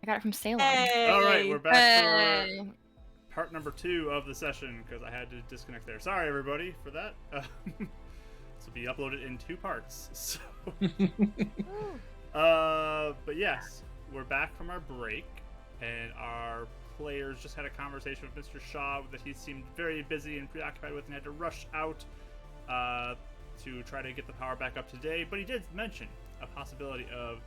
I got it from Salem. Hey. All right, we're back Hey. for part number 2 of the session because I had to disconnect there. Sorry, everybody, for that. This will be uploaded in 2 parts. So, but yes, we're back from our break, and our players just had a conversation with Mr. Shaw that he seemed very busy and preoccupied with, and had to rush out to try to get the power back up today. But he did mention a possibility of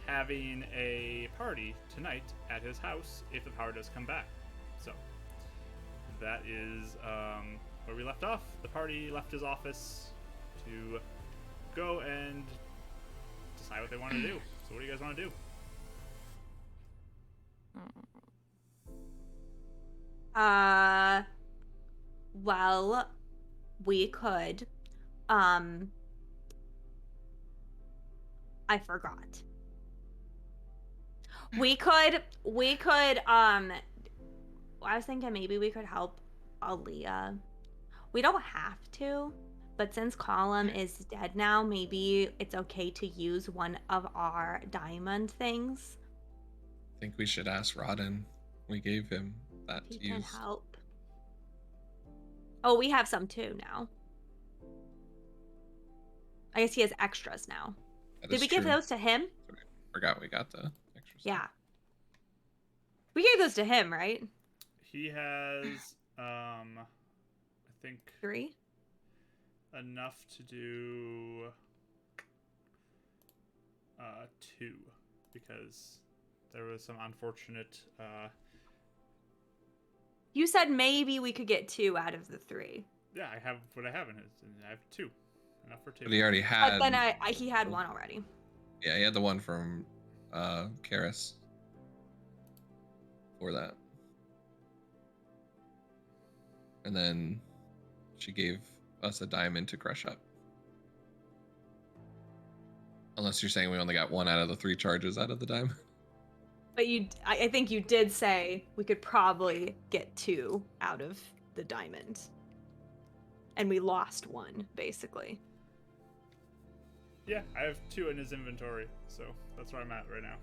having a party tonight at his house if the power does come back. So that is where we left off. The party left his office to go and decide what they want to do. So what do you guys want to do? Well, we could I forgot. We could I was thinking maybe we could help Aaliyah. We don't have to, but since Column is dead now, maybe it's okay to use one of our diamond things. I think we should ask Rodden. We gave him that He to can use. help. Oh, we have some too now. I guess he has extras now. That Did is we give true. those to him? Forgot we got the extras. Yeah. We gave those to him, right? He has, I think 3? enough to do 2 because there was some unfortunate. You said maybe we could get 2 out of the 3. Yeah, I have what I have in his. And I have 2, enough for 2. But he already had. But then he had 1 already. Yeah, he had the one from Karis for that. And then she gave us a diamond to crush up. Unless you're saying we only got 1 out of the 3 charges out of the diamond. But I think you did say we could probably get 2 out of the diamond. And we lost 1, basically. Yeah, I have 2 in his inventory, so that's where I'm at right now.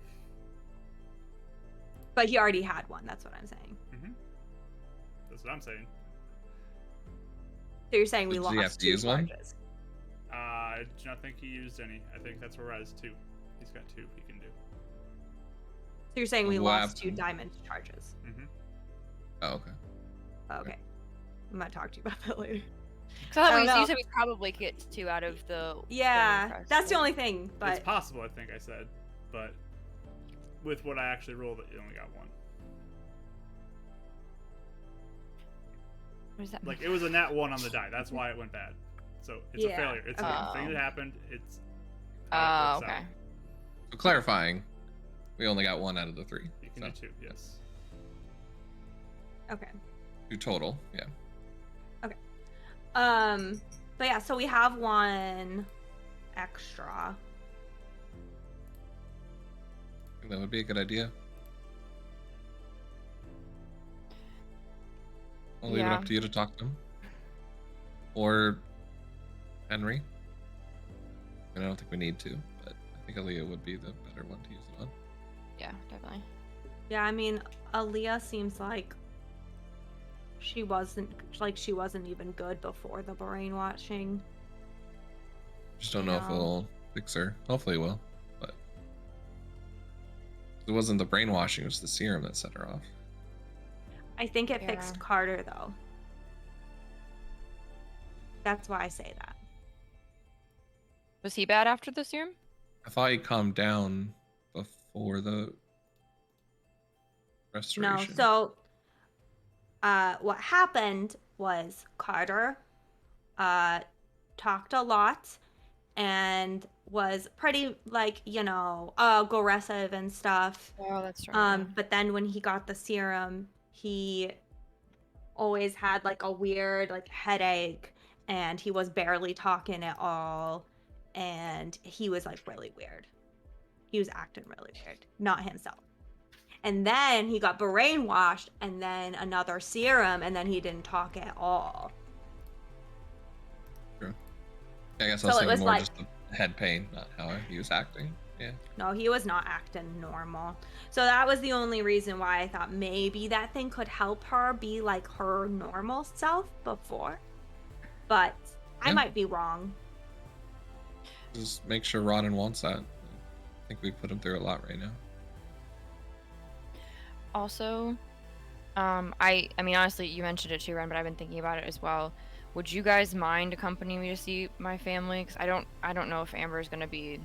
But he already had 1, that's what I'm saying. Mm-hmm. That's what I'm saying. So you're saying we Did he have lost to 2 use one? charges. I do not think he used any. I think that's where Raz 2. He's got 2 he can do. So you're saying we What lost 2 happened? diamond charges. Mm-hmm. Oh, okay. Okay. I'm gonna talk to you about that later. So I I don't thought know. you said we probably could get 2 out of the. Yeah, diamond that's the crest. only thing. It's But possible, I think I said, but with what I actually rolled, you only got 1. What does that Like, it was a nat 1 on the die. That's why it went bad. So it's a Yeah, failure. It's a thing that happened. It's. Oh, works okay. out. So clarifying, we only got 1 out of the 3. You can do 2, yes. okay. 2 total, yeah. But yeah, so we have 1 extra. I think that would be a good idea. I'll leave it Yeah. up to you to talk to him. Or Henry. I don't think we need to, but I think Aaliyah would be the better one to use it on. Yeah, definitely. Yeah, I mean, Aaliyah seems like she wasn't even good before the brainwashing. Just don't know if Yeah. it'll fix her. Hopefully it will, but it wasn't the brainwashing, it was the serum that set her off. I think it fixed Yeah. Carter though. That's why I say that. Was he bad after the serum? I thought he calmed down before the No, restoration. so what happened was Carter talked a lot and was pretty like, aggressive and stuff. Oh, that's right. But then when he got the serum, he always had like a weird like headache and he was barely talking at all and he was like really weird. He was acting really weird, not himself. And then he got brainwashed and then another serum and then he didn't talk at all. True. I guess I So was it thinking was more like- just the head pain, not how he was acting. Yeah. No, he was not acting normal. So that was the only reason why I thought maybe that thing could help her be like her normal self before. But I Yeah. might be wrong. Just make sure Rodden wants that. I think we put him through a lot right now. Also, I mean, honestly, you mentioned it too, Ren, but I've been thinking about it as well. Would you guys mind accompanying me to see my family? Because I don't know if Amber's gonna be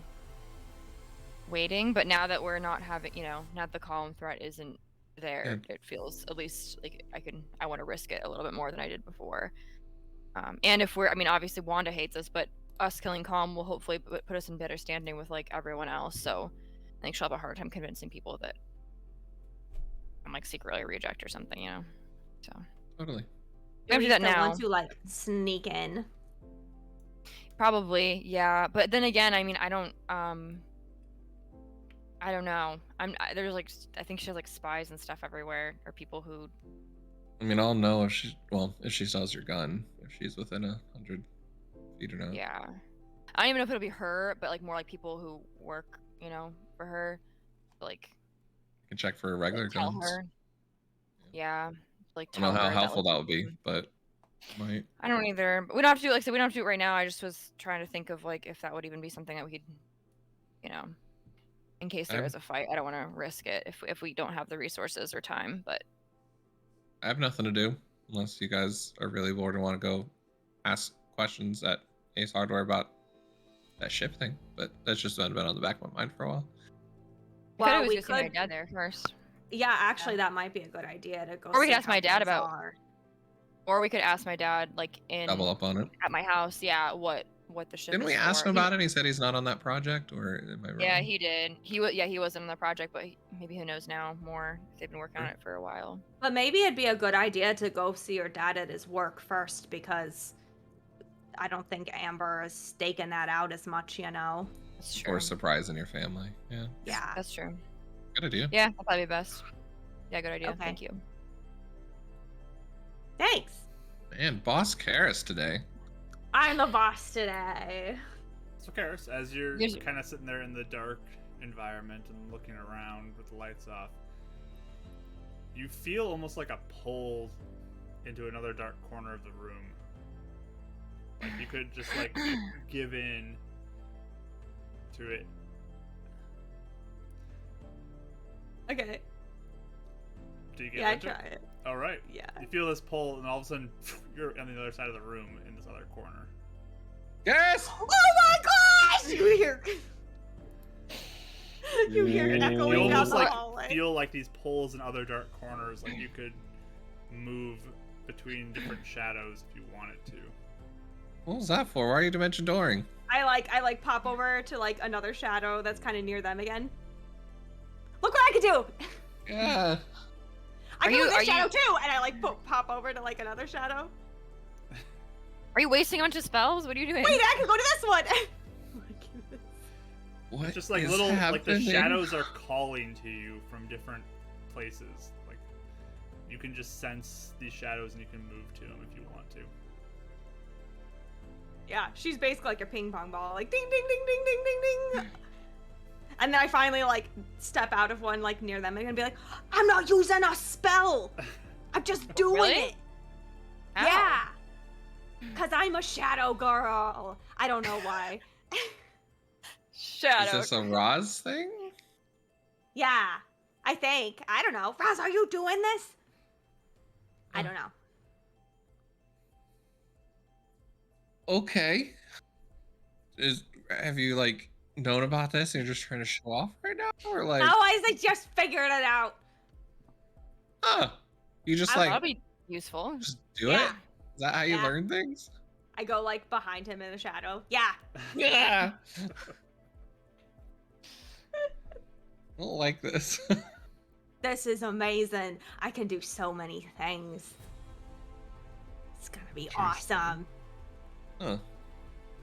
waiting, but now that we're not having, now that the column threat isn't there, it feels at least like I want to risk it a little bit more than I did before. And if I mean, obviously Wanda hates us, but us killing Calm will hopefully put us in better standing with like everyone else. So I think she'll have a hard time convincing people that I'm like secretly a reject or something, So Totally. we have to do that Still now. want to like sneak in. Probably, yeah. But then again, I mean, I don't know. There's like I think she has like spies and stuff everywhere, or people who. I mean, I'll know if she sells your gun, if she's within 100 feet or not. Yeah. I don't even know if it'll be her, but like more like people who work, for her. Like. You can check for regular Tell guns. her. Yeah. Like I don't know tell how her helpful that would be, but might. I don't either. But we don't have to do, like I said, we don't have to do it right now. I just was trying to think of like if that would even be something that we could, in case there is a fight. I don't want to risk it if we don't have the resources or time. But I have nothing to do unless you guys are really bored and want to go ask questions at Ace Hardware about that ship thing. But that's just been on the back of my mind for a while. Well, we could see my dad there first. Yeah, actually, that might be a good idea to go. Or we could see ask how my dad things about. are. Or we could ask my dad, like Double up on it. at my house. Yeah, what the ship. Didn't we ask him about it? He said he's not on that project, or am I wrong? Yeah, he did. He wasn't on the project, but maybe who knows now more. They've been working on it for a while. But maybe it'd be a good idea to go see your dad at his work first, because I don't think Amber is staking that out as much, That's true. Or surprising your family. Yeah. Yeah. That's true. Good idea. Yeah, that'll probably be best. Yeah, good idea. Okay. Thank you. Thanks. Man, Boss Karis today. I'm the boss today. So, Karis, as you're Yes. kind of sitting there in the dark environment and looking around with the lights off, you feel almost like a pull into another dark corner of the room. Like you could just like give in to it. Okay. Do you get Yeah, I into try it? it. All right. Yeah. You feel this pull, and all of a sudden, you're on the other side of the room in this other corner. Yes! Oh my gosh! You hear. You hear And echoing you down almost the like hallway. feel like these pulls in other dark corners, like you could move between different shadows if you wanted to. What was that for? Why are you dimension dooring? I like pop over to like another shadow that's kind of near them again. Look what I can do! Yeah. I Are can you- do are this shadow you- too, and I like pop over to like another shadow. Are you wasting a bunch of spells? What are you doing? Wait, I can go to this one. Oh my goodness. What It's just like is little, like the happening? shadows are calling to you from different places. Like you can just sense these shadows and you can move to them if you want to. Yeah, she's basically like a ping pong ball, like ding ding ding ding ding ding ding. And then I finally like step out of one like near them and gonna be like, I'm not using a spell. I'm just doing Really? it. Ow. Yeah. Cause I'm a shadow girl. I don't know why. Shadow. Is this a Roz thing? Yeah, I think. I don't know. Raz, are you doing this? I don't know. Okay. Have you like known about this and you're just trying to show off right now? Or like, No, I just figured it out. you just That'll like be useful. just do Yeah. it? Is that how you Yeah. learn things? I go like behind him in the shadow. Yeah. Yeah. I don't like this. This is amazing. I can do so many things. It's gonna be Interesting. awesome. Huh.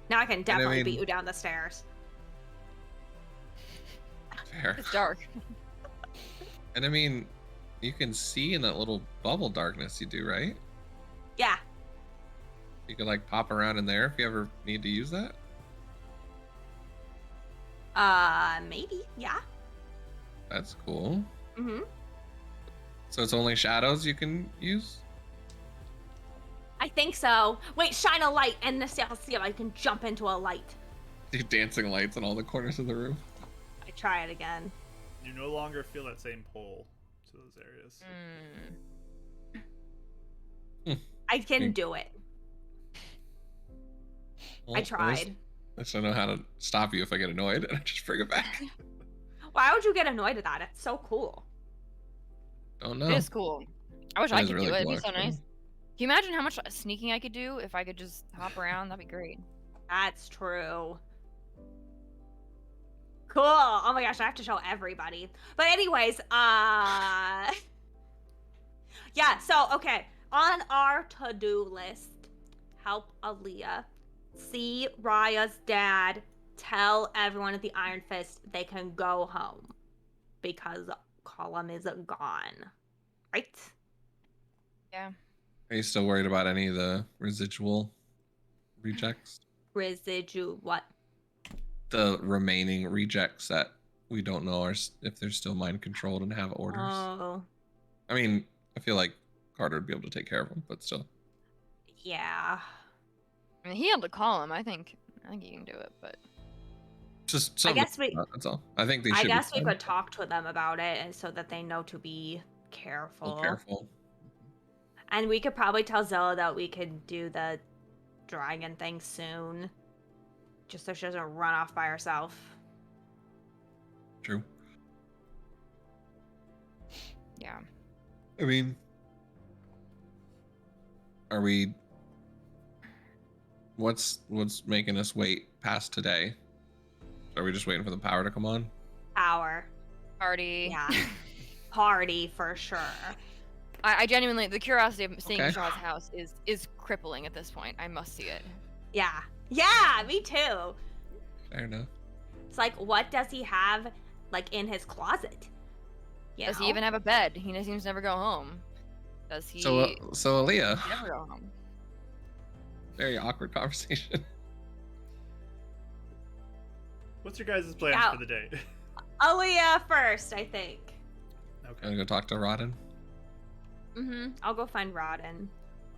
Now I can definitely mean- beat you down the stairs. Fair. It's dark. And I mean, you can see in that little bubble darkness you do, right? Yeah. You can like pop around in there if you ever need to use that. Maybe, yeah. That's cool. Mm-hmm. So it's only shadows you can use? I think so. Wait, shine a light, and see if I can jump into a light. Do dancing lights in all the corners of the room? I try it again. You no longer feel that same pull to those areas. I can do it. Well, I tried. I just don't know how to stop you if I get annoyed, and I just bring it back. Why would you get annoyed at that? It's so cool. Don't know. It is cool. I wish It I is could really do it. It'd cool, be so actually. nice. Can you imagine how much sneaking I could do if I could just hop around? That'd be great. That's true. Cool. Oh my gosh, I have to show everybody. But anyways, yeah, so okay. On our to-do list, help Aaliyah, see Raya's dad, tell everyone at the Iron Fist they can go home. Because Column is gone. Right? Yeah. Are you still worried about any of the residual rejects? What? The remaining rejects that we don't know if they're still mind controlled and have orders. Oh. I mean, I feel like Carter would be able to take care of them, but still. Yeah. I mean, he had to call him. I think he can do it, but Just I guess we that's all. I think they I should guess be we could talk to them about it and so that they know to be careful. careful. And we could probably tell Zilla that we could do the dragon thing soon. Just so she doesn't run off by herself. True. yeah. I mean, are we? What's making us wait past today? Are we just waiting for the power to come on? Power. Party. Yeah. Party for sure. I genuinely, the curiosity of seeing Okay. Shaw's house is crippling at this point. I must see it. Yeah. Yeah, me too. Fair enough. It's like, what does he have, like, in his closet? You Does he know? even have a bed? He seems to never go home. Does he So Aaliyah, never go home? very awkward conversation. What's your guys' plans Yeah. for the day? Aaliyah first, I think. I'm Okay. gonna go talk to Rodden. Mm-hmm. I'll go find Rodden.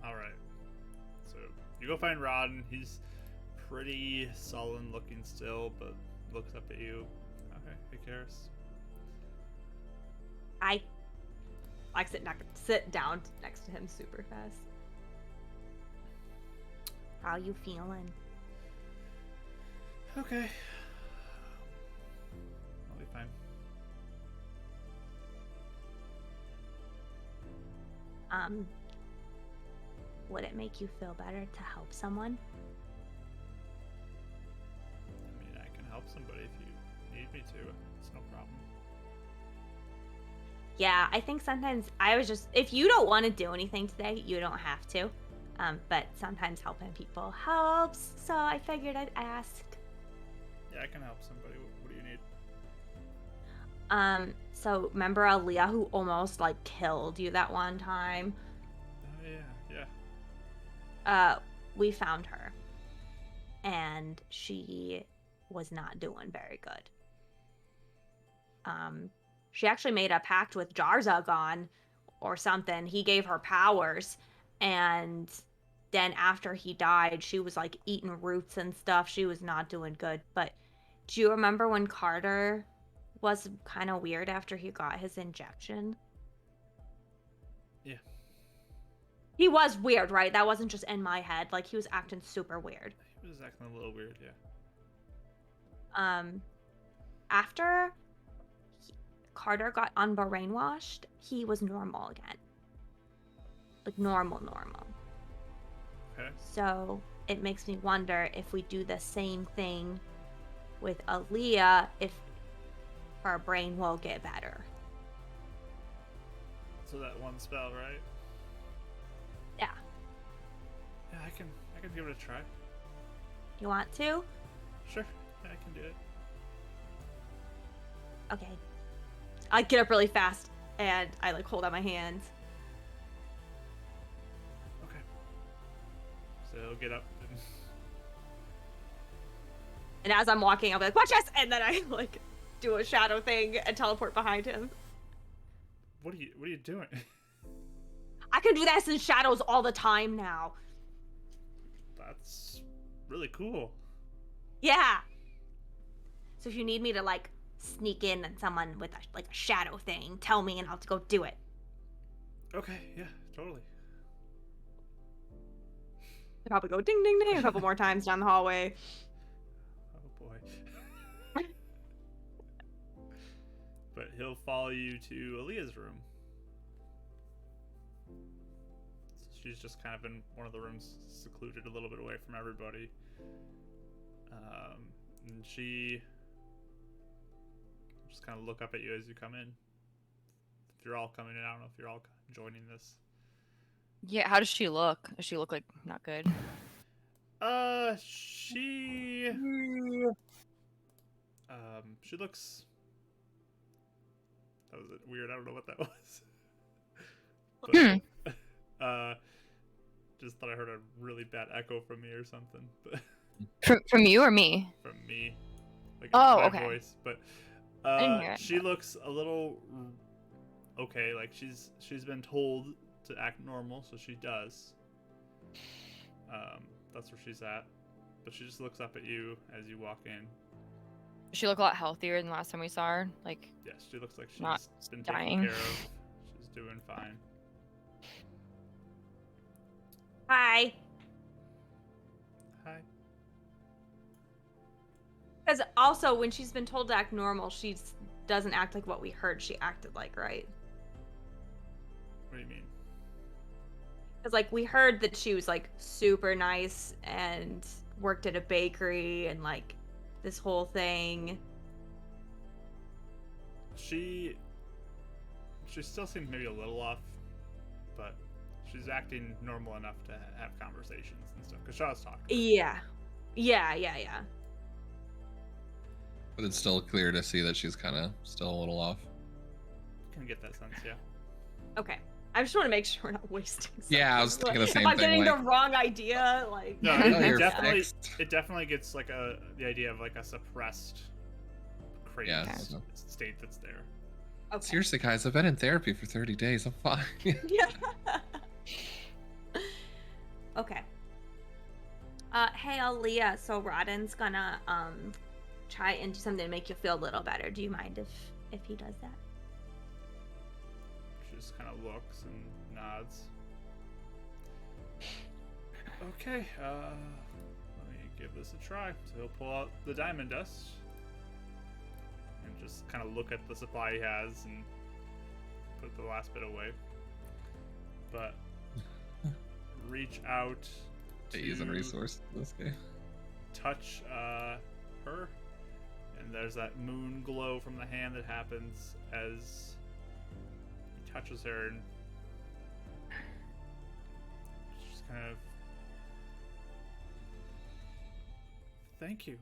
All right. So you go find Rodden. He's pretty sullen looking still, but looks up at you. Okay, hey Karis. I like sit down next to him super fast. How you feeling? Okay. I'll be fine. Would it make you feel better to help someone? I mean, I can help somebody if you need me to. It's no problem. Yeah, I think sometimes if you don't want to do anything today, you don't have to. But sometimes helping people helps, so I figured I'd ask. Yeah, I can help somebody. What do you need? So remember Aaliyah who almost like killed you that one time? Oh yeah. We found her. And she was not doing very good. She actually made a pact with Jarzagon or something. He gave her powers, and then after he died, she was like eating roots and stuff. She was not doing good. But do you remember when Carter was kind of weird after he got his injection? Yeah. He was weird, right? That wasn't just in my head. Like, he was acting super weird. He was acting a little weird, yeah. After Carter got unbrainwashed, he was normal again. Like, normal. Okay. So, it makes me wonder if we do the same thing with Aaliyah, if her brain will get better. So that one spell, right? Yeah. Yeah, I can give it a try. You want to? Sure. Yeah, I can do it. Okay. I get up really fast, and I, like, hold out my hands. Okay. So he'll get up and And as I'm walking, I'll be like, watch us! And then I like do a shadow thing and teleport behind him. What are you doing? I can do that in shadows all the time now. That's really cool. Yeah. So if you need me to like sneak in on someone with a shadow thing, tell me and I'll go do it. Okay, yeah, totally. I probably go ding ding ding a couple more times down the hallway. Oh boy. But he'll follow you to Aaliyah's room. She's just kind of in one of the rooms, secluded a little bit away from everybody. And she just kind of look up at you as you come in. If you're all coming in, I don't know if you're all joining this. Yeah, how does she look? Does she look like not good? She looks. That was weird. I don't know what that was. But, just thought I heard a really bad echo from me or something. But From you or me? from me, like Oh, my okay. voice. But I didn't hear it, she looks a little okay. Like she's been told to act normal, so she does. That's where she's at. But she just looks up at you as you walk in. Does she look a lot healthier than last time we saw her? Like, Yes, she looks like she's not been dying. taken care of. She's doing fine. Hi. Hi. Because also, when she's been told to act normal, she doesn't act like what we heard she acted like, right? What do you mean? Because, like, we heard that she was, like, super nice and worked at a bakery and, like, this whole thing. She still seems maybe a little off, but she's acting normal enough to have conversations and stuff. Because Shaw's talking. Yeah. Yeah. But it's still clear to see that she's kind of still a little off. Can get that sense, yeah. Okay. I just want to make sure we're not wasting something. Yeah, I was thinking the same if I'm thing, getting like- the wrong idea, like... No, No, it you're definitely fixed. it definitely gets like the idea of like a suppressed crazy Yeah, state that's there. Okay. Seriously, guys, I've been in therapy for 30 days. I'm fine. Yeah. Okay. Hey, Aaliyah, so Rodden's gonna, try and do something to make you feel a little better. Do you mind if he does that? She just kind of looks and nods. Okay, let me give this a try. So he'll pull out the diamond dust and just kind of look at the supply he has and put the last bit away. But reach out to Using resource in this game. touch her, and there's that moon glow from the hand that happens as he touches her, and she's kind of, thank you.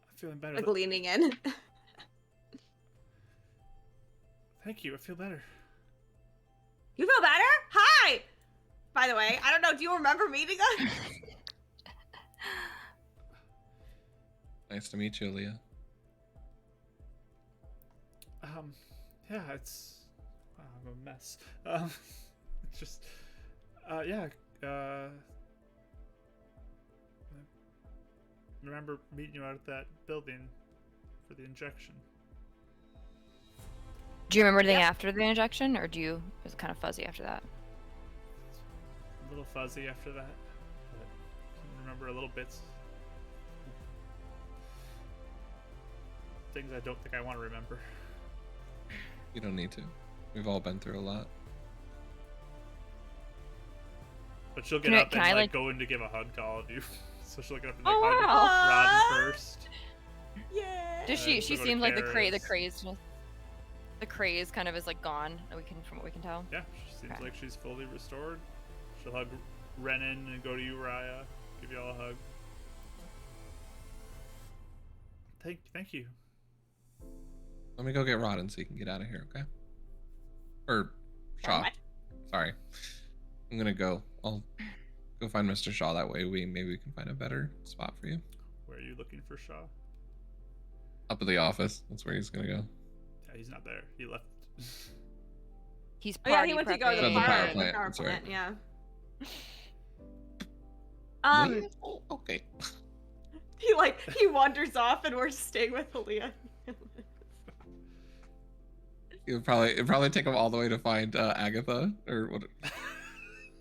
I'm feeling better. Like leaning in. Thank you. I feel better. You feel better? Hi! By the way, I don't know, do you remember meeting us? Nice to meet you, Leah. Yeah, it's I'm a mess. It's just, yeah. I remember meeting you out at that building for the injection. Do you remember anything Yep. after the injection, or was it kind of fuzzy after that? A little fuzzy after that, but I can remember a little bits. Things I don't think I want to remember. You don't need to. We've all been through a lot. But she'll get Can I- up can and I, like like- go in to give a hug to all of you. So she'll get up and like Oh, hug wow. Rodden first. Yeah. Does she? She we'll go to seemed like the Kara's. craze kind of is like gone. From what we can tell. Yeah, she seems Okay. like she's fully restored. She'll hug Renan and go to you, Raya. Give you all a hug. Thank you. Let me go get Rodden so you can get out of here, okay? Or Shaw. What? Sorry. I'm gonna go. I'll go find Mr. Shaw. That way, maybe we can find a better spot for you. Where are you looking for Shaw? Up at the office. That's where he's gonna go. Yeah, he's not there. He left. He's Oh, yeah, party he went to go to the At the prepping. power power plant, power that's right. plant. Yeah. Oh, okay. He wanders off, and we're staying with Aaliyah. It'd probably take him all the way to find Agatha or what?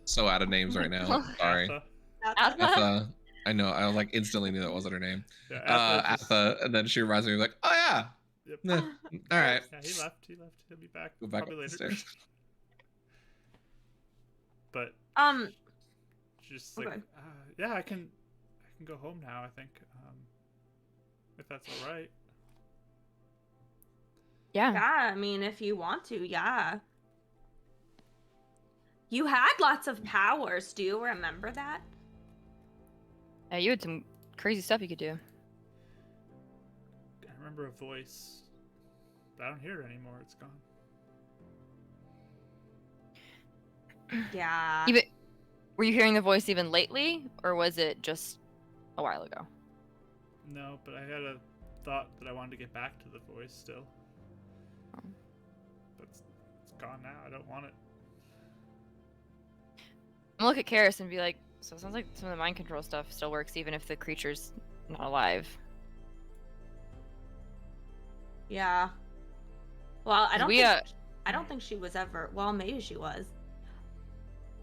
So out of names right now. Sorry. Atha. Atha. I know. I like instantly knew that wasn't her name. Yeah, Atha just- Atha, and then she reminds me like, oh yeah. Yep. Nah, all right. Yeah, he left. He'll be back. Go back probably up the later. stairs. But just like, Okay. yeah, I can go home now. I think, if that's all right. Yeah. Yeah, I mean, if you want to, yeah. You had lots of powers. Do you remember that? Yeah, you had some crazy stuff you could do. I remember a voice, but I don't hear it anymore. It's gone. Yeah. Even were you hearing the voice even lately, or was it just a while ago? No, but I had a thought that I wanted to get back to the voice still. Oh. But it's gone now. I don't want it. I'm gonna look at Karis and be like, so it sounds like some of the mind control stuff still works even if the creature's not alive. Yeah. Well, I 'Cause don't we, think I don't think she was ever. Well, maybe she was.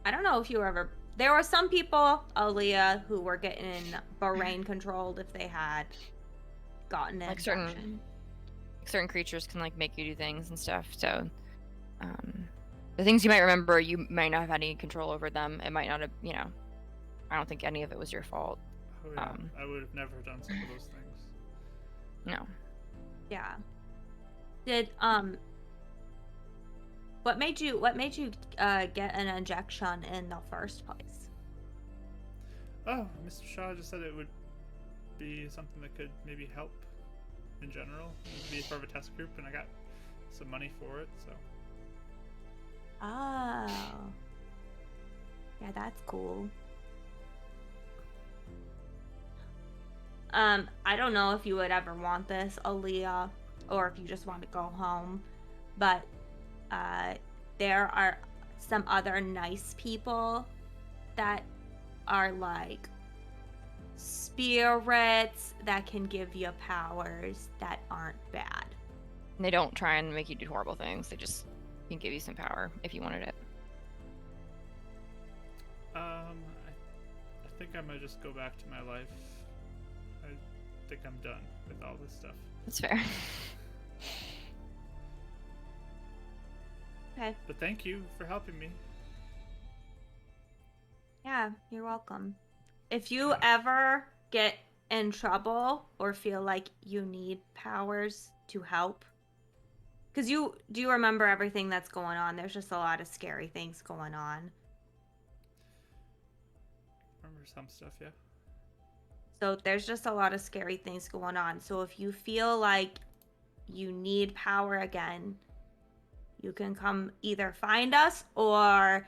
I don't know if you were ever. There were some people, Aaliyah, who were getting brain controlled if they had gotten an Like infection. certain creatures can like make you do things and stuff. So, the things you might remember, you might not have had any control over them. It might not have, I don't think any of it was your fault. Oh yeah, I would have never done some of those things. No. Yeah. Did what made you get an injection in the first place? Oh, Mr. Shaw just said it would be something that could maybe help in general. It would be part of a test group, and I got some money for it, so. Oh. Yeah, that's cool. I don't know if you would ever want this, Aaliyah, or if you just want to go home, but there are some other nice people that are like spirits that can give you powers that aren't bad. And they don't try and make you do horrible things. They just can give you some power if you wanted it. I think I might just go back to my life. I think I'm done with all this stuff. That's fair. Okay. But thank you for helping me. Yeah, you're welcome. If you ever get in trouble or feel like you need powers to help, because do you remember everything that's going on? There's just a lot of scary things going on. Remember some stuff, yeah. So there's just a lot of scary things going on. So if you feel like you need power again, you can come either find us or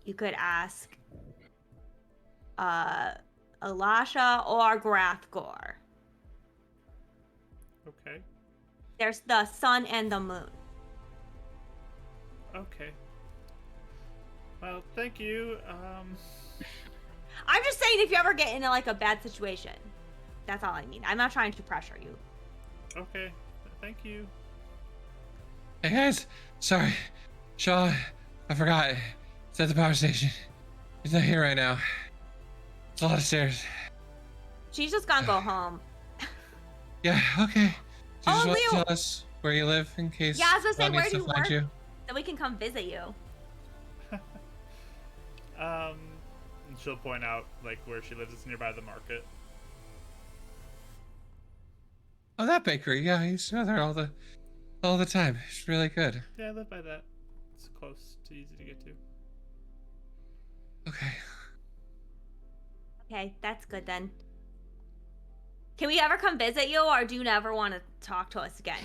you could ask Elisha or Grathgor. Okay. There's the sun and the moon. Okay. Well, thank you. I'm just saying if you ever get into like a bad situation. That's all I mean. I'm not trying to pressure you. Okay. Thank you. Hey guys, sorry, Shaw, I forgot. It's at the power station. He's not here right now. It's a lot of stairs. She's just gonna go home. Yeah, okay. Do you just want to Leo. tell us where you live in case Yeah, I was gonna say, Shaw where needs do to you find work? you? Then we can come visit you. And she'll point out like where she lives. It's nearby the market. Oh, that bakery. Yeah, I used to go there all the time. It's really good. Yeah, I live by that. It's close, to easy to get to. Okay. Okay, that's good then. Can we ever come visit you, or do you never want to talk to us again?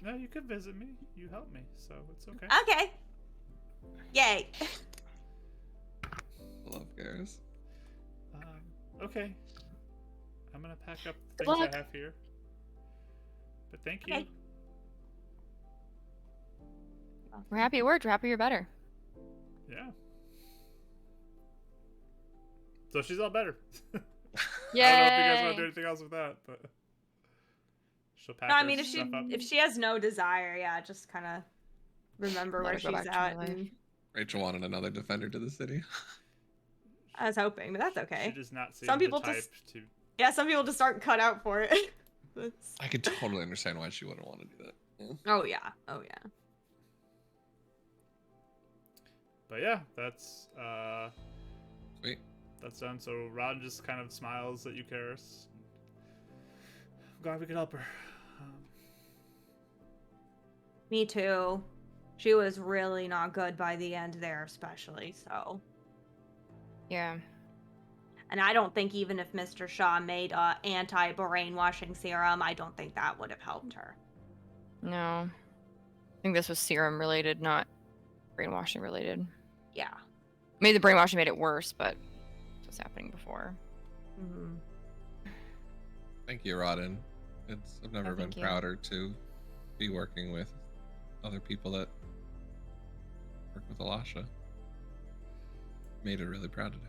No, you could visit me. You helped me, so it's okay. Okay. Yay. I love Garrus. Okay. I'm gonna pack up the Good things luck. I have here. But thank you. Okay. We're happy it worked. We're happy you're better. Yeah. So she's all better. Yay! I don't know if you guys want to do anything else with that, but she'll pack No, I her mean, stuff up. if she has no desire, yeah, just kind of remember Let where her go she's back to her at. life. And Rachel wanted another defender to the city. I was hoping, but that's She okay. does not seem Some the people type just- to. Yeah, some people just aren't cut out for it. I could totally understand why she wouldn't want to do that. Yeah. Oh yeah, oh yeah. But yeah, that's Sweet. that's done. So Rod just kind of smiles at you, Karis. I'm glad we could help her. Me too. She was really not good by the end there, especially so. Yeah. And I don't think even if Mr. Shaw made a anti-brainwashing serum, I don't think that would have helped her. No. I think this was serum related, not brainwashing related. Yeah. Maybe the brainwashing made it worse, but it was happening before. Mm-hmm. Thank you, Rodden. I've never been thank you. prouder to be working with other people that work with Alasha. Made her really proud today.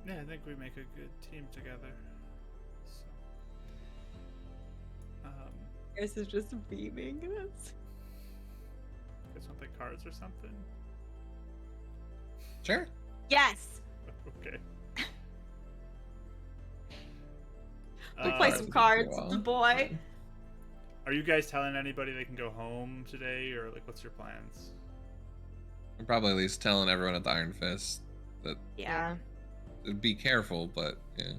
Yeah, I think we make a good team together. So, This is just beaming. That's... guys want to play cards or something? Sure. Yes. Okay. We'll Uh, play cards some would be cards, well. the boy. Are you guys telling anybody they can go home today, or like, what's your plans? I'm probably at least telling everyone at the Iron Fist that Yeah. be careful, but yeah,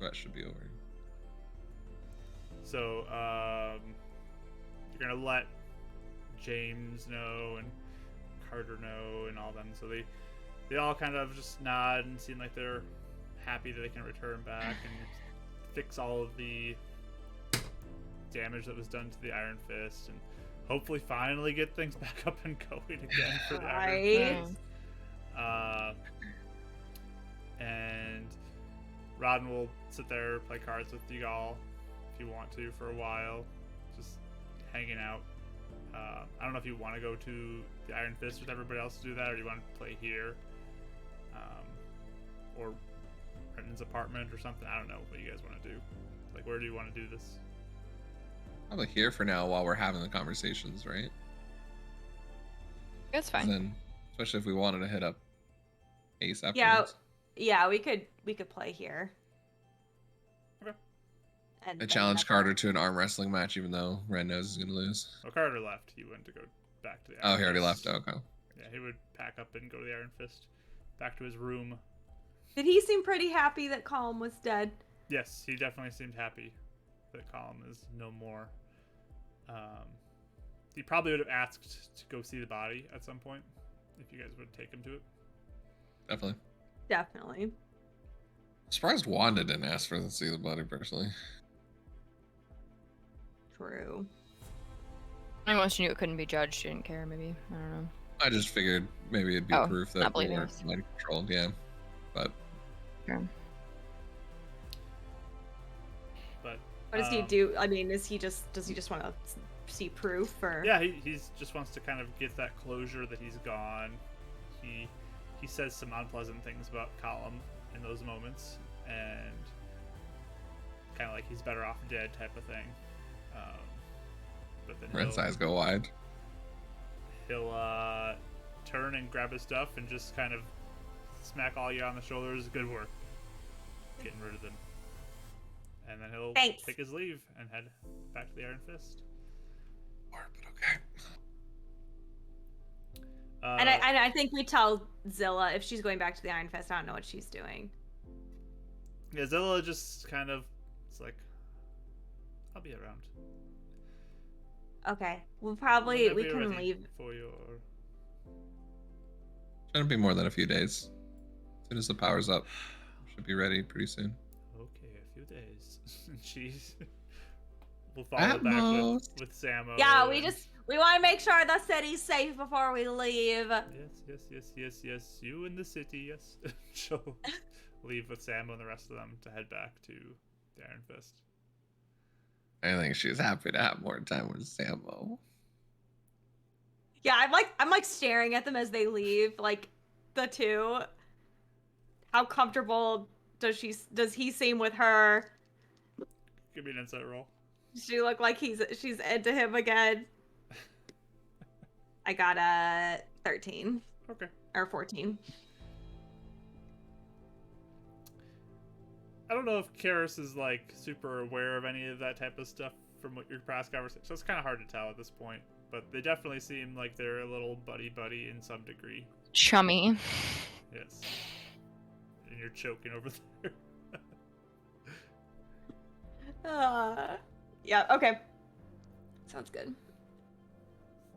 that should be over. So, you're gonna let James know and Carter know and all them. So they all kind of just nod and seem like they're happy that they can return back and fix all of the damage that was done to the Iron Fist and hopefully finally get things back up and going again for the Iron Right. Fist. And Rodden will sit there, play cards with you all if you want to for a while, just hanging out. I don't know if you want to go to the Iron Fist with everybody else to do that, or you want to play here, or Brendan's apartment or something. I don't know what you guys want to do. Like, where do you want to do this? Probably here for now while we're having the conversations, right? That's 'Cause fine. then, especially if we wanted to hit up Ace Yeah. afterwards. Yeah, we could play here. Okay. And I then challenged that's- Carter to an arm wrestling match, even though Ren knows he's gonna lose. Well, Carter left. He went to go back to the Oh, Iron he already Fist. left. Okay. Yeah, he would pack up and go to the Iron Fist, back to his room. Did he seem pretty happy that Colm was dead? Yes, he definitely seemed happy that Colin is no more. He probably would have asked to go see the body at some point if you guys would take him to it. Definitely. Definitely. Surprised Wanda didn't ask for to see the body personally. True. I mean, once she knew it couldn't be judged, she didn't care, maybe. I don't know. I just figured maybe it'd be Oh, proof not that we believing weren't us. mind controlled. Yeah, but Sure. But What does he do? I mean, does he just want to see proof or? yeah, he's just wants to kind of get that closure that he's gone. He says some unpleasant things about Colum in those moments, and kind of like he's better off dead type of thing. But then Ren's eyes go wide. he'll turn and grab his stuff and just kind of smack all you on the shoulders. Good work, getting rid of them. And then he'll Thanks. take his leave and head back to the Iron Fist. But okay. And I think we tell Zilla if she's going back to the Iron Fist. I don't know what she's doing. Yeah, Zilla just kind of, it's like, I'll be around. Okay, we can leave. For your... Shouldn't be more than a few days. As soon as the power's up, should be ready pretty soon. Okay, a few days. And she's we'll follow back most. with Samo. Yeah, and- we want to make sure the city's safe before we leave. Yes. You in the city, yes. She'll leave with Samo and the rest of them to head back to the Iron Fist. I think she's happy to have more time with Samo. Yeah, I'm like staring at them as they leave, like the two. How comfortable does he seem with her? Give me an insight roll. Does she look like she's into him again? I got a 13 Okay. or 14. I don't know if Karis is like super aware of any of that type of stuff from what your past conversation. So it's kind of hard to tell at this point. But they definitely seem like they're a little buddy in some degree. Chummy. Yes. And you're choking over there. Yeah, okay. Sounds good.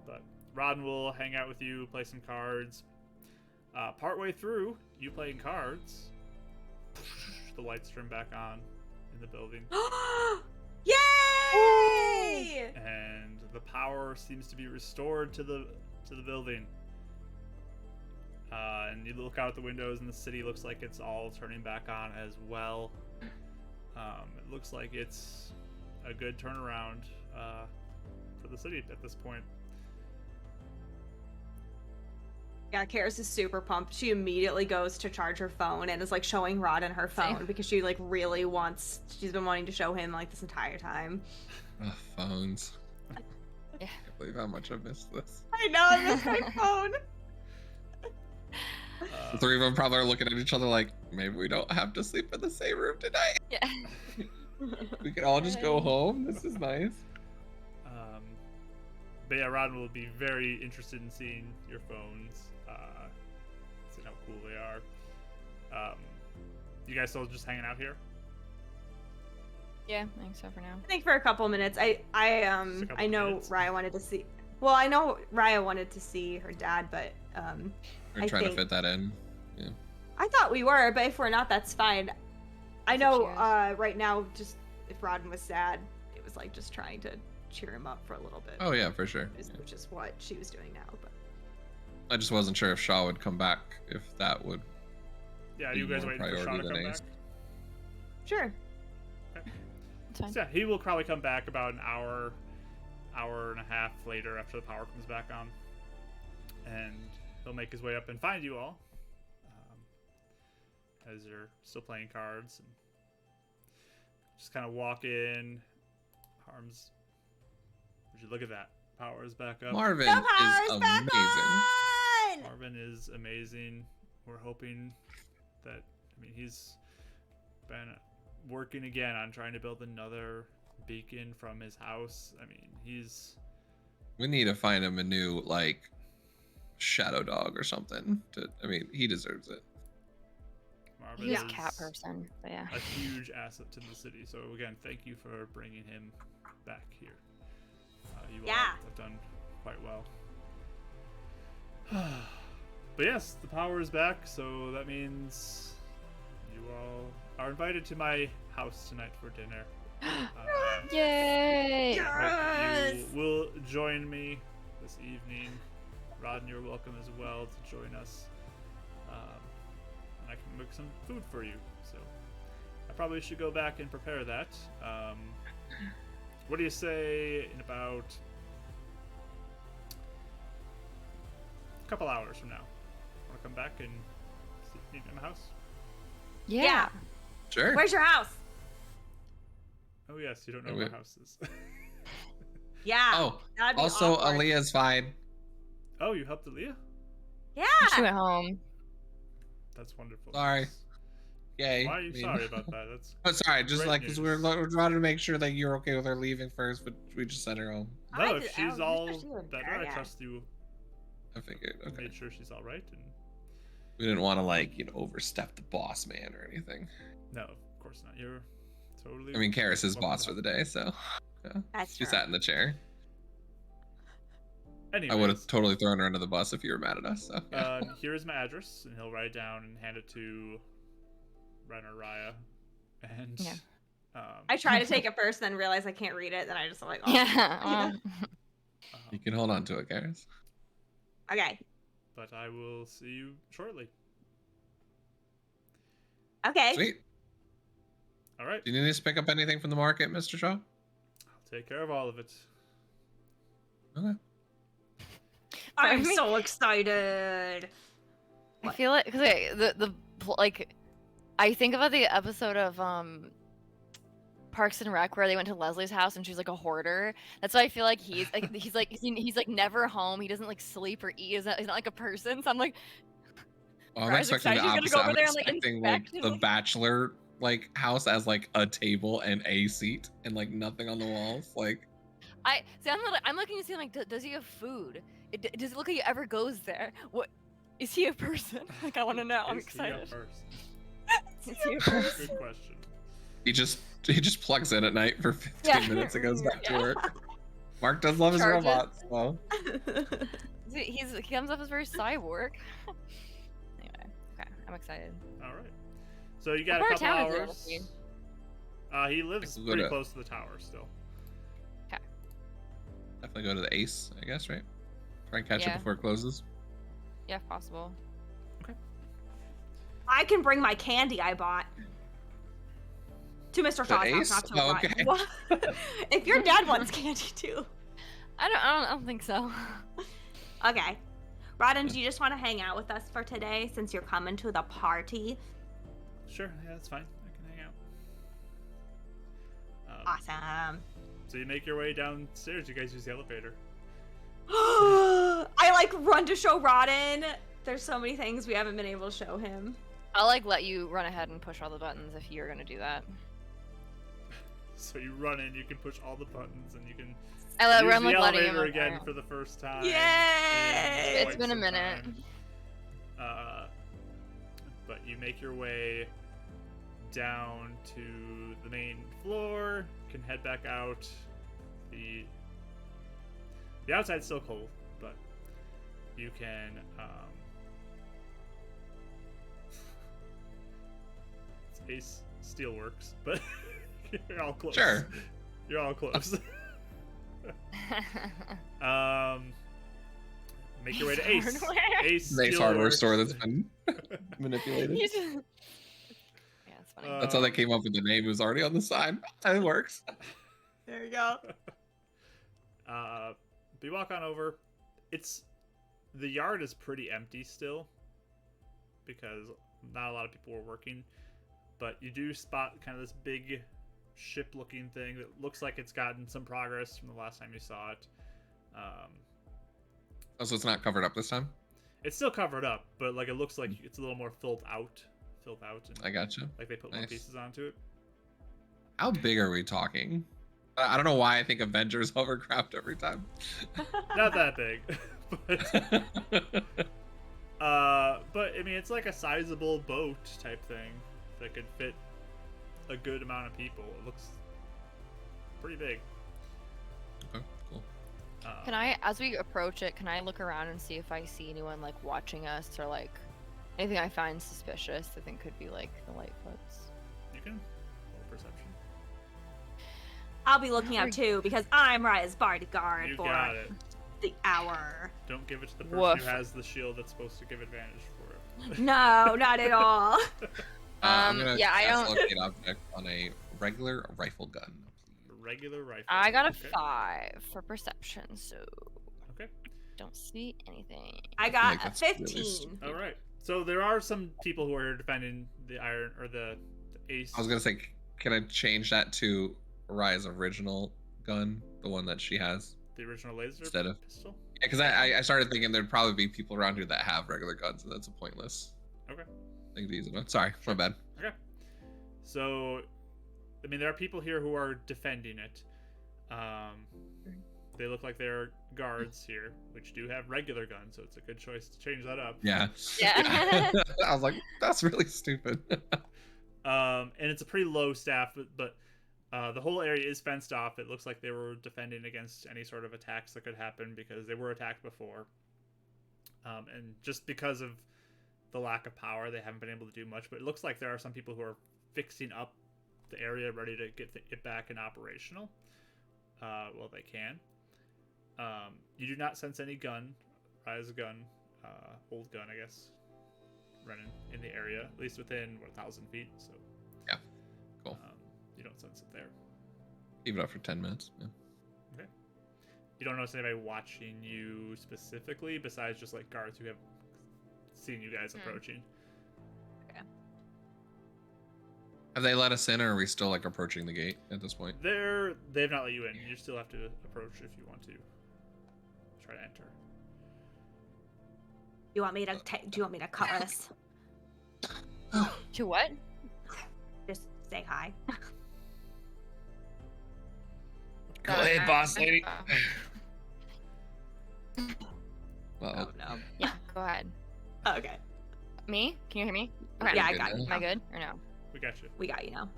But Rodden will hang out with you, play some cards. Partway through, you playing cards, the lights turn back on in the building. Yay! And the power seems to be restored to the building. And you look out the windows, and the city looks like it's all turning back on as well. It looks like it's a good turnaround for the city at this point. Yeah, Karis is super pumped. She immediately goes to charge her phone and is like showing Rodden her phone Same. because she like really wants. She's been wanting to show him like this entire time. Ugh, phones. Yeah. I can't believe how much I missed this. I know, I miss my phone. The three of them probably are looking at each other like, maybe we don't have to sleep in the same room tonight. Yeah. We can all just go home. This is nice. But yeah, Rodden will be very interested in seeing your phones, seeing how cool they are. You guys still just hanging out here? Yeah, I think so for now. I think for a couple minutes. I couple know minutes. Raya wanted to see. Well, I know Raya wanted to see her dad, but We're I trying to think- fit that in. I thought we were. But if we're not, that's fine. I That's know. what she Right now, just if Rodden was sad, it was like just trying to cheer him up for a little bit. Oh yeah, for sure. Which is what she was doing now. But I just wasn't sure if Shaw would come back. If that would. Yeah, Be you guys more waiting for Shaw to priority come than back? Ace. sure. It's fine. So yeah, he will probably come back about an hour and a half later after the power comes back on. And he'll make his way up and find you all. As you're still playing cards. And just kind of walk in. Harm's... Would you look at that? Power is back up. Marvin The is power's back amazing. on! Marvin is amazing. We're hoping that, I mean, he's been working again on trying to build another beacon from his house. I mean, he's... We need to find him a new like shadow dog or something. I mean, he deserves it. Marvin He's is a cat person, but yeah. a huge asset to the city. So again, thank you for bringing him back here. You all Yeah. have done quite well. But yes, the power is back, so that means you all are invited to my house tonight for dinner. Yay! Hope you will join me this evening. Rodden, you're welcome as well to join us. And I can make some food for you. So I probably should go back and prepare that. What do you say in about a couple hours from now? Want to come back and meet me in my house? Yeah. Sure. Where's your house? Oh yes, you don't know Oh, where wait. my house is. Yeah. Oh, That'd be also awkward. Aaliyah's fine. Oh, you helped Aaliyah? Yeah. She went home. That's wonderful. Sorry. Yay. Why are you I mean- sorry about that? That's Oh, sorry. Just Great like because news. we're trying to make sure that you're okay with her leaving first, but we just sent her home. no. If she's oh, all especially with better, her, I yeah. trust you. I figured. Okay. Made sure she's all right. And We didn't want to like overstep the boss man or anything. no, of course not. You're totally. I mean, Karis is welcome boss to for the day, so yeah. That's She true. sat in the chair. Anyways, I would have totally thrown her under the bus if you were mad at us. So yeah. Here's my address, and he'll write it down and hand it to Ren or Raya. And Yeah. I try to take it first, then realize I can't read it. Then I just like, oh. Yeah. You can hold on to it, Garrus. Okay. But I will see you shortly. Okay. Sweet. All right. Do you need us to pick up anything from the market, Mr. Shaw? I'll take care of all of it. Okay. I'm me- so excited. I feel like because like I think about the episode of Parks and Rec where they went to Leslie's house and she's like a hoarder. That's why I feel like he's like never home. He doesn't like sleep or eat. He's not like a person. So I'm like, Well, I'm Rise expecting the excited. He's gonna opposite. go over I'm there and, like, expecting inspect like and, the like- bachelor like house as like a table and a seat and like nothing on the walls. Like I'm looking to see like does he have food? Does it look like he ever goes there? What is he a person? Like I want to know. I'm Is he a excited. person? Is he a person? Good question. he just plugs in at night for 15 Yeah. minutes and goes back to Yeah. work. Mark does love his Charges. robots. Well, He comes off as very cyborg. Anyway, okay, I'm excited. All right. So you got What a part couple of town is it, hours. Lucky? He lives We'll go pretty to- close to the tower still. definitely go to the Ace, I guess, right? Try and catch Yeah. it before it closes. Yeah, if possible. I can bring my candy I bought to Mr. Shaw's Ace? house, not to Oh, Ryan. okay. What? If your dad wants candy too. I don't think so. Okay. Rodden, do you just want to hang out with us for today since you're coming to the party? Sure, yeah, that's fine. I can hang out. Awesome. So you make your way downstairs. You guys use the elevator. I like run to show Rodden. There's so many things we haven't been able to show him. I'll like let you run ahead and push all the buttons if you're gonna do that. So you run in, you can push all the buttons, and you can I'm use like the letting him elevator up again there. for the first time. Yay! in It's quite been a some minute. time. But you make your way down to the main floor. You can head back out. The outside's still cold, but you can it's Ace Steelworks, but you're all close. Sure. You're all close. Make your way to Ace. Hardware. Ace The Ace hardware Steelworks. store that's been manipulated. You just- Yeah, it's funny. That's how they came up with the name. It was already on the side. It works. There you go. But you walk on over. The yard is pretty empty still because not a lot of people were working. But you do spot kind of this big ship-looking thing that looks like it's gotten some progress from the last time you saw it. Oh, so it's not covered up this time? It's still covered up, but like it looks like it's a little more filled out, and I gotcha. like they put more Nice. pieces onto it. How big are we talking? I don't know why I think Avengers hovercraft every time. Not that big, but I mean it's like a sizable boat type thing that could fit a good amount of people. It looks pretty big. Okay, cool. Can I, as we approach it, can I look around and see if I see anyone like watching us or like anything I find suspicious? I think could be like the Lightfoots. You can roll perception. I'll be looking out too because I'm Raya's bodyguard You for got it. the hour. Don't give it to the person Woof. who has the shield that's supposed to give advantage for it. No, not at all. I'm gonna yeah, I cast don't. locate object on a regular rifle gun. A regular rifle. I got a Okay. 5 for perception, so Okay. don't see anything. I like got a that's really 15. stupid. All right. So there are some people who are defending the iron or the ace. I was gonna say, can I change that to Raya's original gun, the one that she has? the original laser Instead of- pistol. Yeah, because I started thinking there'd probably be people around here that have regular guns, and that's a pointless Okay. thing to use it on. Sorry, my bad. Okay. So, I mean, there are people here who are defending it. They look like they're guards here, which do have regular guns, so it's a good choice to change that up. Yeah. Yeah. I was like, that's really stupid. And it's a pretty low staff, but the whole area is fenced off. It looks like they were defending against any sort of attacks that could happen because they were attacked before. And just because of the lack of power, they haven't been able to do much. But it looks like there are some people who are fixing up the area ready to get it back and operational. Well, they can. You do not sense any gun, rise gun, old gun, I guess, running in the area, at least within 1,000 feet. So Yeah. Cool. You don't sense it there. Keep it up for 10 minutes. Yeah. Okay. You don't notice anybody watching you specifically, besides just like guards who have seen you guys approaching. Have they let us in, or are we still like approaching the gate at this point? They've not let you in. You still have to approach if you want to try to enter. Do you want me to cut us? To what? Just say hi. Go ahead, boss lady. Oh Well, no. Yeah, go ahead. Okay. Me? Can you hear me? Okay. Yeah, I good got now. you. Am I good or no? We got you. We got you now.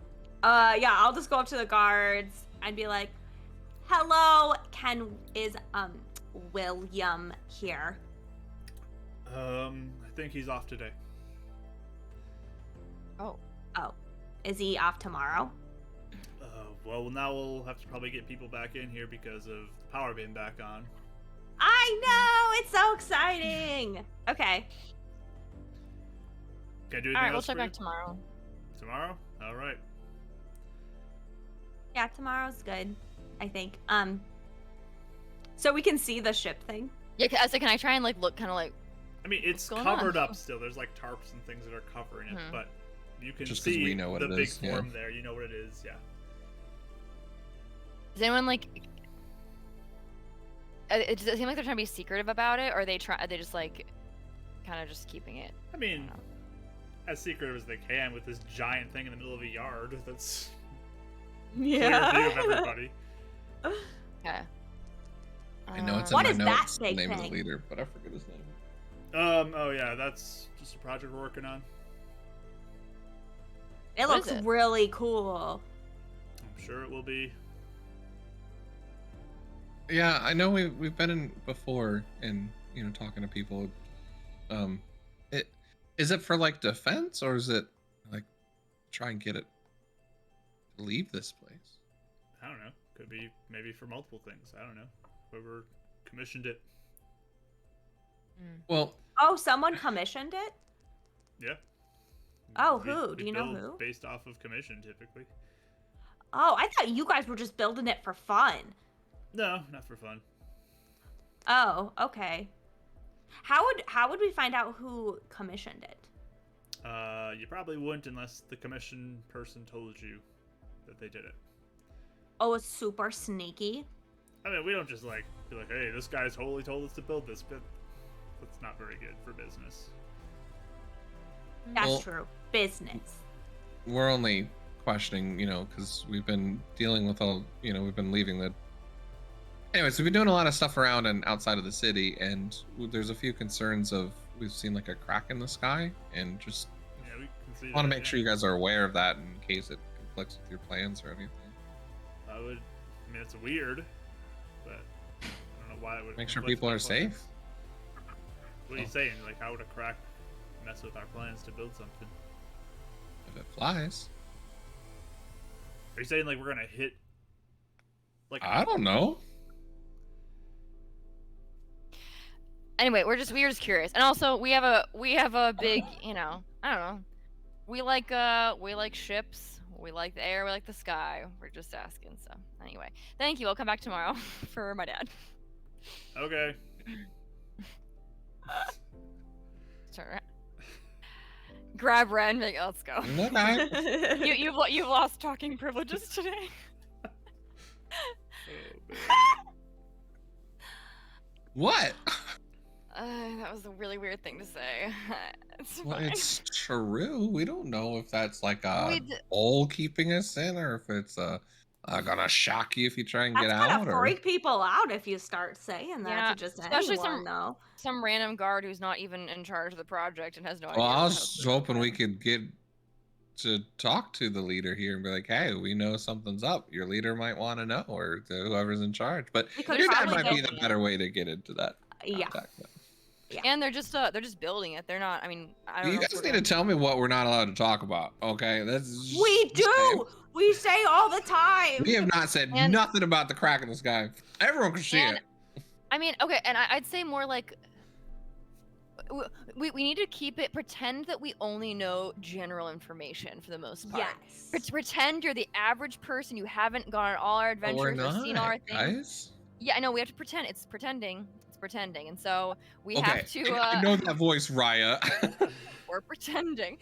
Yeah, I'll just go up to the guards and be like, "Hello, is William here?" I think he's off today. Oh. Oh, is he off tomorrow? Well, now we'll have to probably get people back in here because of the power being back on. I know, it's so exciting. Okay. Can I do anything All right, we'll else check for you? back tomorrow. Tomorrow? All right. Yeah, tomorrow's good, I think. So we can see the ship thing. Yeah, so can I try and like look kind of like? I mean, it's What's going covered on? up still. There's like tarps and things that are covering it, Mhm. but you can Just 'cause see we know what the it big is, yeah. form there. You know what it is, yeah. Does anyone like? Does it seem like they're trying to be secretive about it, or are they just like, kind of just keeping it? I mean, as secretive as they can with this giant thing in the middle of a yard that's clear view of everybody. Okay. I know it's in What my is that notes, the big name of thing? the leader, but I forget his name. Oh yeah, that's just a project we're working on. It What looks is it? really cool. I'm sure it will be. Yeah, I know we've been in before and talking to people. It is it for like defense, or is it like try and get it to leave this place? I don't know. Could be maybe for multiple things. I don't know. Whoever commissioned it. Well, Oh, someone commissioned it? Yeah. Oh, We- who? we Do you know build who? Based off of commission, typically. Oh, I thought you guys were just building it for fun. No, not for fun. Oh, okay. How would we find out who commissioned it? You probably wouldn't unless the commission person told you that they did it. Oh, it's super sneaky. I mean, we don't just like be like, hey, this guy's totally told us to build this, but that's not very good for business. That's Well- true. Business. we're only questioning, because we've been dealing with we've been leaving the. Anyways, we've been doing a lot of stuff around and outside of the city, and there's a few concerns of we've seen like a crack in the sky, and just Yeah, we can see. want to that, make sure you guys are aware of that in case it conflicts with your plans or anything. I mean, it's weird, but I don't know why it would. Make sure conflict people with are our plans. safe. What are you Oh. saying? Like, how would a crack mess with our plans to build something? If it flies, Are you saying like we're gonna hit? Like I don't know. Anyway, we're just curious, and also we have a big, I don't know. We like ships. We like the air. We like the sky. We're just asking. So anyway, thank you. I'll come back tomorrow for my dad. Okay. Turn around. Grab Ren. And be like, let's go. Okay. You've lost talking privileges today. Oh, man. What? That was a really weird thing to say. It's Well, fine. it's true. We don't know if that's like We a d- all keeping us in, or if it's gonna shock you if you try and That's get gonna out. Or freak people out if you start saying that Yeah, to just especially anyone, though. some random guard who's not even in charge of the project and has no idea. well, I what the was hell's just going hoping on. we could get to talk to the leader here and be like, "Hey, we know something's up. Your leader might want to know, or to whoever's in charge." But We could your dad probably might be get- the better way to get into that Yeah. contact. And they're just building it. They're not. I mean, I don't You know. if guys we're need to tell me what we're not allowed to talk about. Okay, that's We do. We say all the time. We have not said And- nothing about the crack in the sky. Everyone can see and- it. I mean, okay, and I'd say more like we need to keep it. Pretend that we only know general information for the most part. Yes. Pretend you're the average person. You haven't gone on all our But we're adventures or seen all our not, things. guys. Yeah, I know. We have to pretend. It's pretending. It's pretending, and so we Okay, have to. I know that voice, Raya. We're pretending.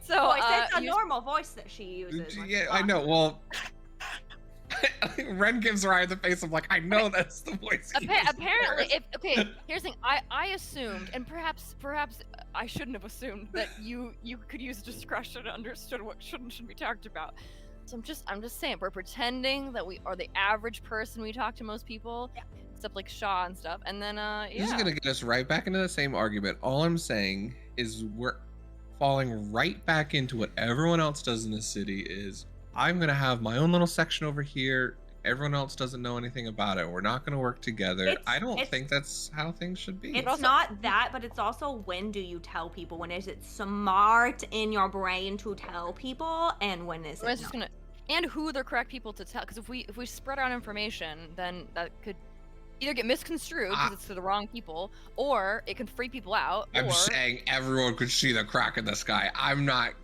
So Oh, it's a use- normal voice that she uses. when Yeah, she's I know. talking. Well, Ren gives Raya the face of like, I know that's the voice. he uses. apparently, here's the thing. I assumed, and perhaps I shouldn't have assumed that you could use discretion and understood what should and shouldn't be talked about. So I'm just saying, we're pretending that we are the average person. We talk to most people, except like Shaw and stuff, and then This is gonna get us right back into the same argument. All I'm saying is we're falling right back into what everyone else does in the city. Is I'm gonna have my own little section over here. Everyone else doesn't know anything about it. We're not gonna work together. I don't think that's how things should be. It's not that, but it's also when do you tell people? When is it smart in your brain to tell people, and when is We're it just not? gonna, and who the correct people to tell. Because if we spread out information, then that could either get misconstrued because it's to the wrong people, or it can freak people out. I'm or saying everyone could see the crack in the sky. I'm not.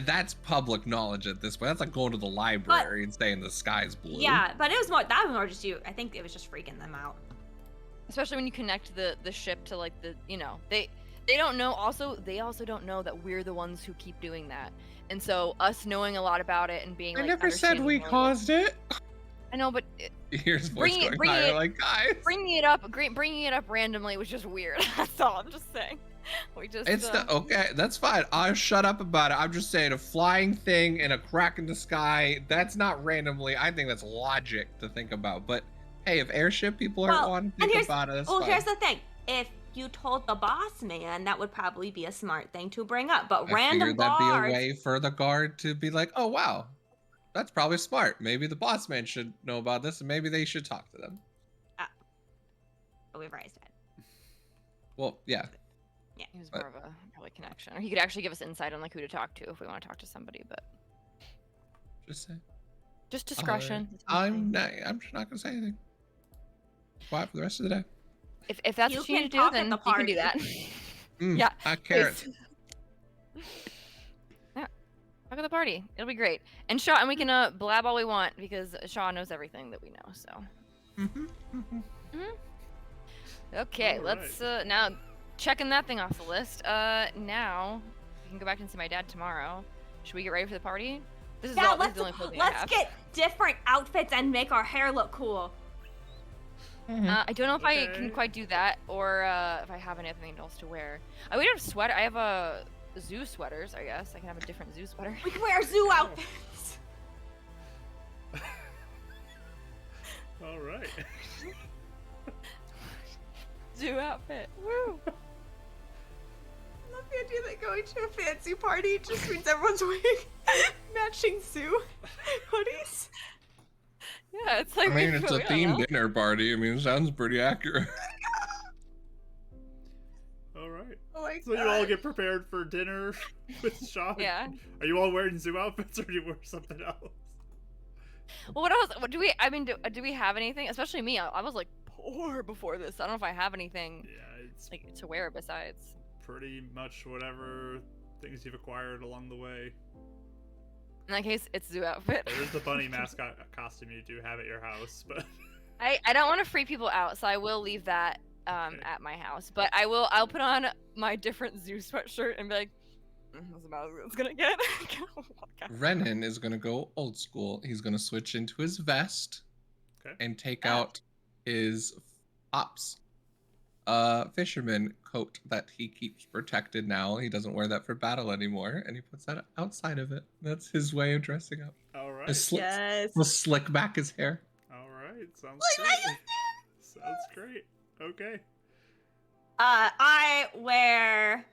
That's public knowledge at this point. That's like going to the library and saying the sky's blue. Yeah, but it was more. That was more just you. I think it was just freaking them out. especially when you connect the ship to like the they don't know. Also, they also don't know that we're the ones who keep doing that, and so us knowing a lot about it and being I like, never said we understanding more of caused it. I know, but Here's voice going higher, like, guys. bringing it up randomly was just weird. That's all I'm just saying. We just It's okay, that's fine. I'll shut up about it. I'm just saying a flying thing and a crack in the sky, that's not randomly. I think that's logic to think about. But hey, if airship people aren't wanting to think about it, that's fine. Here's the thing. If you told the boss man, that would probably be a smart thing to bring up. But I random figured that'd guards, be a way for the guard to be like, oh wow, that's probably smart. Maybe the boss man should know about this and maybe they should talk to them. but we've raised it. Well, yeah. He was more of a probably connection, or he could actually give us insight on like who to talk to if we want to talk to somebody. But Just say. just discretion. I'm just not gonna say anything. Quiet for the rest of the day. If that's You what you can need to do, talk at then the you can do party. that. Yeah. I carrots. Yeah. Talk at the party. It'll be great. And Shaw, and we can blab all we want because Shaw knows everything that we know. So. Okay, All let's now checking that thing off the list. Now we can go back and see my dad tomorrow. Should we get ready for the party? This is Yeah, all. This is the only clothing I let's have. get different outfits and make our hair look cool. I don't know if I Okay. can quite do that, or if I have anything else to wear. I would have sweater. I have a zoo sweaters. I guess I can have a different zoo sweater. We can wear zoo outfits. All right. Zoo outfit. Woo! Love the idea that going to a fancy party just means everyone's wearing matching zoo hoodies. Yeah, it's like. I mean, it's a I don't themed know. dinner party. I mean, it sounds pretty accurate. All right. Oh my So you all get prepared for dinner with Sean. Yeah. Are you all wearing zoo outfits or do you wear something else? Well, what else? What do we? I mean, do we have anything? Especially me. I was like poor before this. I don't know if I have anything Yeah, it's like to wear besides. pretty much whatever things you've acquired along the way. In that case, it's zoo outfit. There's the bunny mascot costume you do have at your house, but I don't want to freak people out, so I will leave that Okay. at my house. But I'll put on my different zoo sweatshirt and be like, that's about as good as it's gonna get. Renan is gonna go old school. He's gonna switch into his vest Okay. and take Ah. out his ops fisherman coat that he keeps protected now. He doesn't wear that for battle anymore, and he puts that outside of it. That's his way of dressing up. all right. He'll slick back his hair. All right. Sounds great. Sounds great. Okay. I wear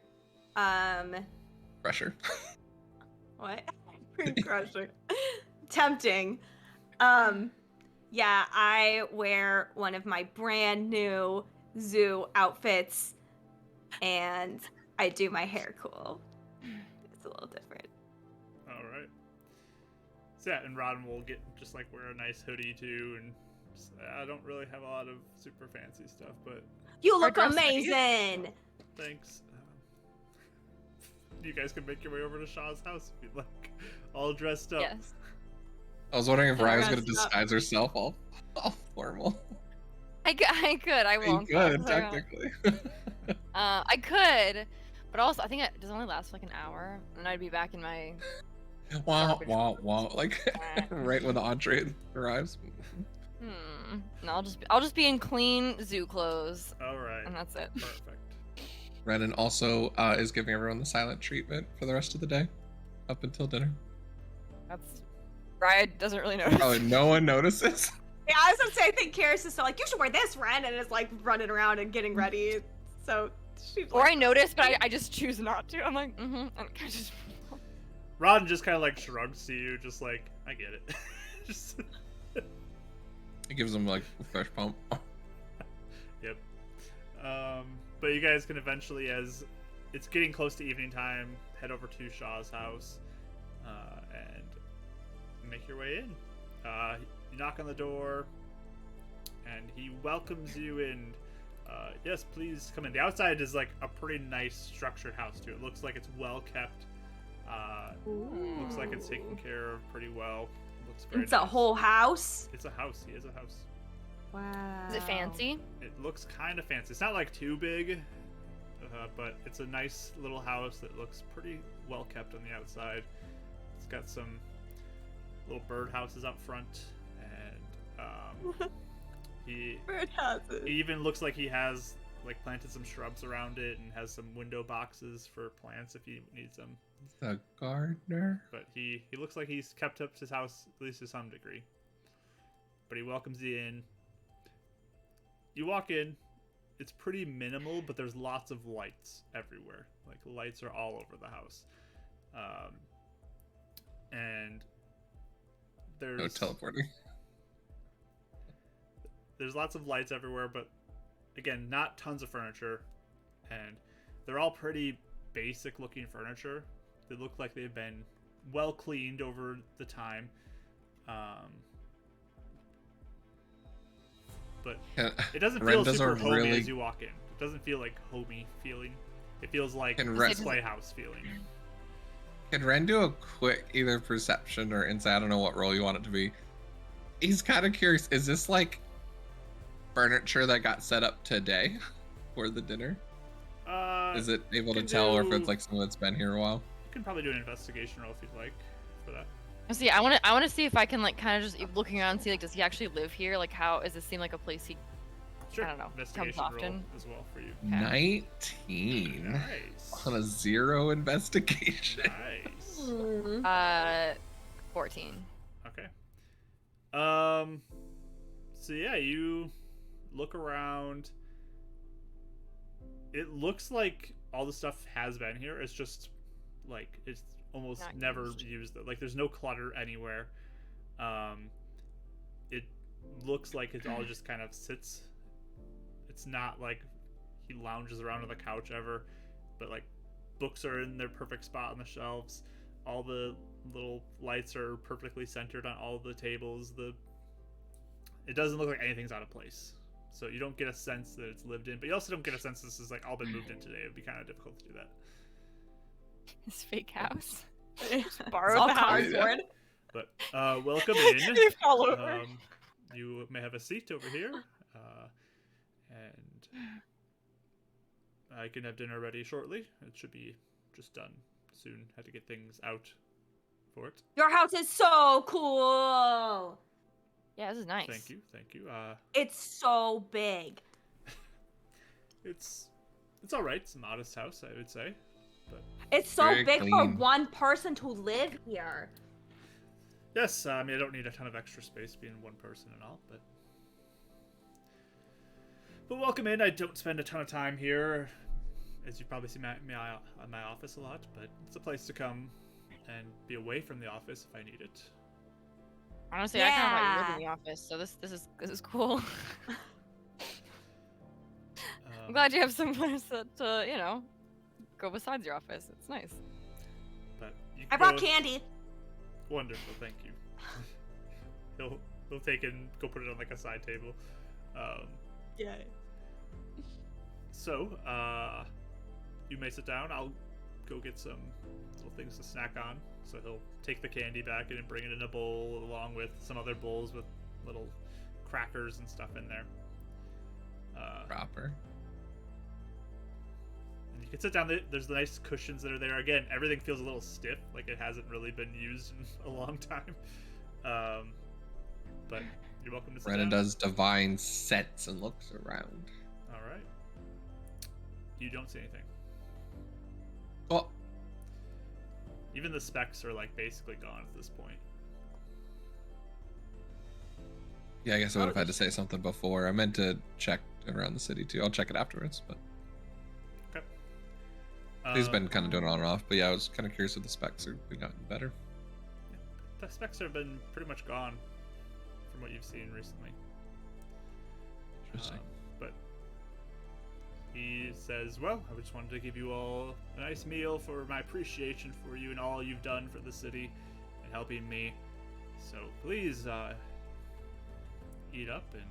Pressure. what? Cream crusher. Tempting. Yeah, I wear one of my brand new zoo outfits and I do my hair cool. It's a little different. All right. So yeah, and Rodden will get just like wear a nice hoodie too, and I don't really have a lot of super fancy stuff, but You Our look dress amazing. thanks. You guys can make your way over to Shaw's house if you'd like, all dressed up. Yes. I was wondering if Yeah, Rye was gonna dressed up. disguise herself all formal. I could. I won't. though, Good, 'cause I don't- technically. I could, but also I think it does only last for like an hour, and I'd be back in my. Wow, Garbage. wow, wow! Like right when the entree arrives. No, I'll just be in clean zoo clothes, All right. and that's it. Perfect. Renan also is giving everyone the silent treatment for the rest of the day, up until dinner. That's. Ryan doesn't really notice. Oh, no one notices. Yeah, I was gonna say, I think Karis is still like, you should wear this, Ren, and is like running around and getting ready. So she's Or like, I notice, but I just choose not to. I'm like, and I just. Rodden just kind of like shrugs to you, just like, I get it. Just It gives them like a fresh pump. Yep. But you guys can eventually, as it's getting close to evening time, head over to Shaw's house and make your way in. You knock on the door, and he welcomes you in. Yes, please come in. The outside is like a pretty nice structured house too. It looks like it's well kept. Looks like it's taken care of pretty well. Looks very it's a nice. whole house. It's a house. He has a house. Wow. Is it fancy? It looks kind of fancy. It's not like too big, but it's a nice little house that looks pretty well kept on the outside. It's got some little birdhouses up front, and he Birdhouses. even looks like he has like planted some shrubs around it and has some window boxes for plants if he needs them. The gardener. But he looks like he's kept up his house at least to some degree. But he welcomes you in. You walk in. It's pretty minimal, but there's lots of lights everywhere. Like lights are all over the house. And there's No teleporting. There's lots of lights everywhere, but again, not tons of furniture, and they're all pretty basic looking furniture. They look like they've been well cleaned over the time. But it doesn't Ren feel does super a homey really- as you walk in. It doesn't feel like homey feeling. It feels like Can a Ren- playhouse feeling. Can Ren do a quick either perception or insight? I don't know what role you want it to be. He's kind of curious. Is this like furniture that got set up today for the dinner? Is it able to can tell, or if do- it's like someone that's been here a while? You can probably do an investigation roll if you'd like for that. See, I want to see if I can like kind of just looking around and see like does he actually live here? Like how does this seem like a place he Sure. I don't know, Investigation comes roll often? as well for you. 19 Nice. on a 0 investigation. Nice. 14. Okay. So yeah, you look around. It looks like all the stuff has been here. It's just like it's almost Not never used. used. Like there's no clutter anywhere. It looks like it all just kind of sits. It's not like he lounges around on the couch ever, but like books are in their perfect spot on the shelves. All the little lights are perfectly centered on all the tables. It doesn't look like anything's out of place. So you don't get a sense that it's lived in, but you also don't get a sense this is like all been moved in today. It'd be kind of difficult to do that. His fake house. It's Borrowed all the house. cardboard. But welcome in. They fall over. You may have a seat over here, and I can have dinner ready shortly. It should be just done soon. Had to get things out for it. Your house is so cool. Yeah, this is nice. Thank you. It's so big. It's all right. It's a modest house, I would say. But It's so Very big for clean. one person to live here. yes, I mean I don't need a ton of extra space being one person and all, but welcome in. I don't spend a ton of time here, as you probably see my office a lot, but it's a place to come and be away from the office if I need it. Honestly, I kind of thought you lived in the office, so this is cool. I'm glad you have some place that you know, go besides your office. It's nice. But you I can brought go- candy. Wonderful, thank you. he'll take it and go put it on like a side table. Yeah. So, you may sit down. I'll go get some little things to snack on. So he'll take the candy back and bring it in a bowl along with some other bowls with little crackers and stuff in there. Proper. And you can sit down. There's the nice cushions that are there. Again, everything feels a little stiff, like it hasn't really been used in a long time. But you're welcome to sit Brennan down. does divine sets and looks around. All right. You don't see anything. Oh, Even the specs are like basically gone at this point. yeah, I guess I would have had to say something before. I meant to check around the city too. I'll check it afterwards, but Okay. he's been kind of doing it on and off. But yeah, I was kind of curious if the specs have gotten better. The specs have been pretty much gone from what you've seen recently. Interesting. But he says, well, I just wanted to give you all a nice meal for my appreciation for you and all you've done for the city and helping me. So please eat up. And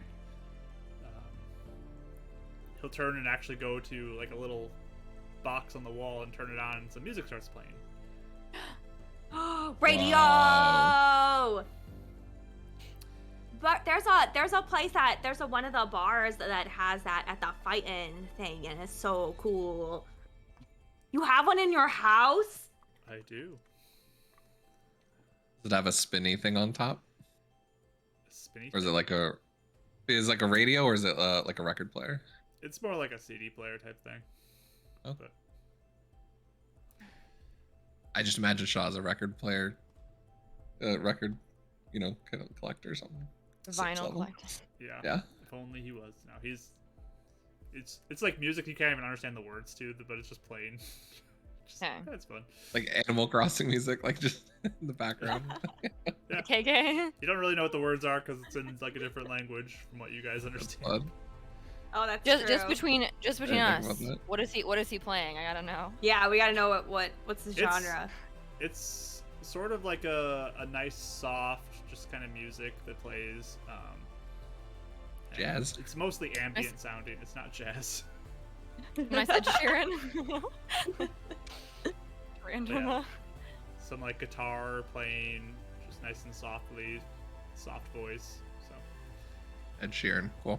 he'll turn and actually go to like a little box on the wall and turn it on, and some music starts playing. Radio. Wow. But there's a place there's one of the bars that has that at the fighting thing, and it's so cool. You have one in your house? I do. Does it have a spinny thing on top, A spinny or is it thing? like a? Is it like a radio, or is it like a record player? It's more like a CD player type thing. Oh. But I just imagine Shaw as a record player, record, kind of collector or something. Sixth Vinyl level. collector. yeah. Yeah. If only he was. Now it's like music you can't even understand the words to, but it's just playing. Just, Okay. That's fun. Like Animal Crossing music, like just in the background. Yeah. Okay. You don't really know what the words are because it's in like a different language from what you guys understand. Fun. Oh, that's Just true. between I didn't think us. about that. What is he playing? I gotta know. Yeah, we gotta know what's the It's- genre. It's sort of like a nice, soft, just kind of music that plays. And Jazz. It's mostly ambient sounding. It's not jazz. Nice Ed Sheeran. Random. Yeah. Some like guitar playing, just nice and softly, soft voice. So Ed Sheeran, cool.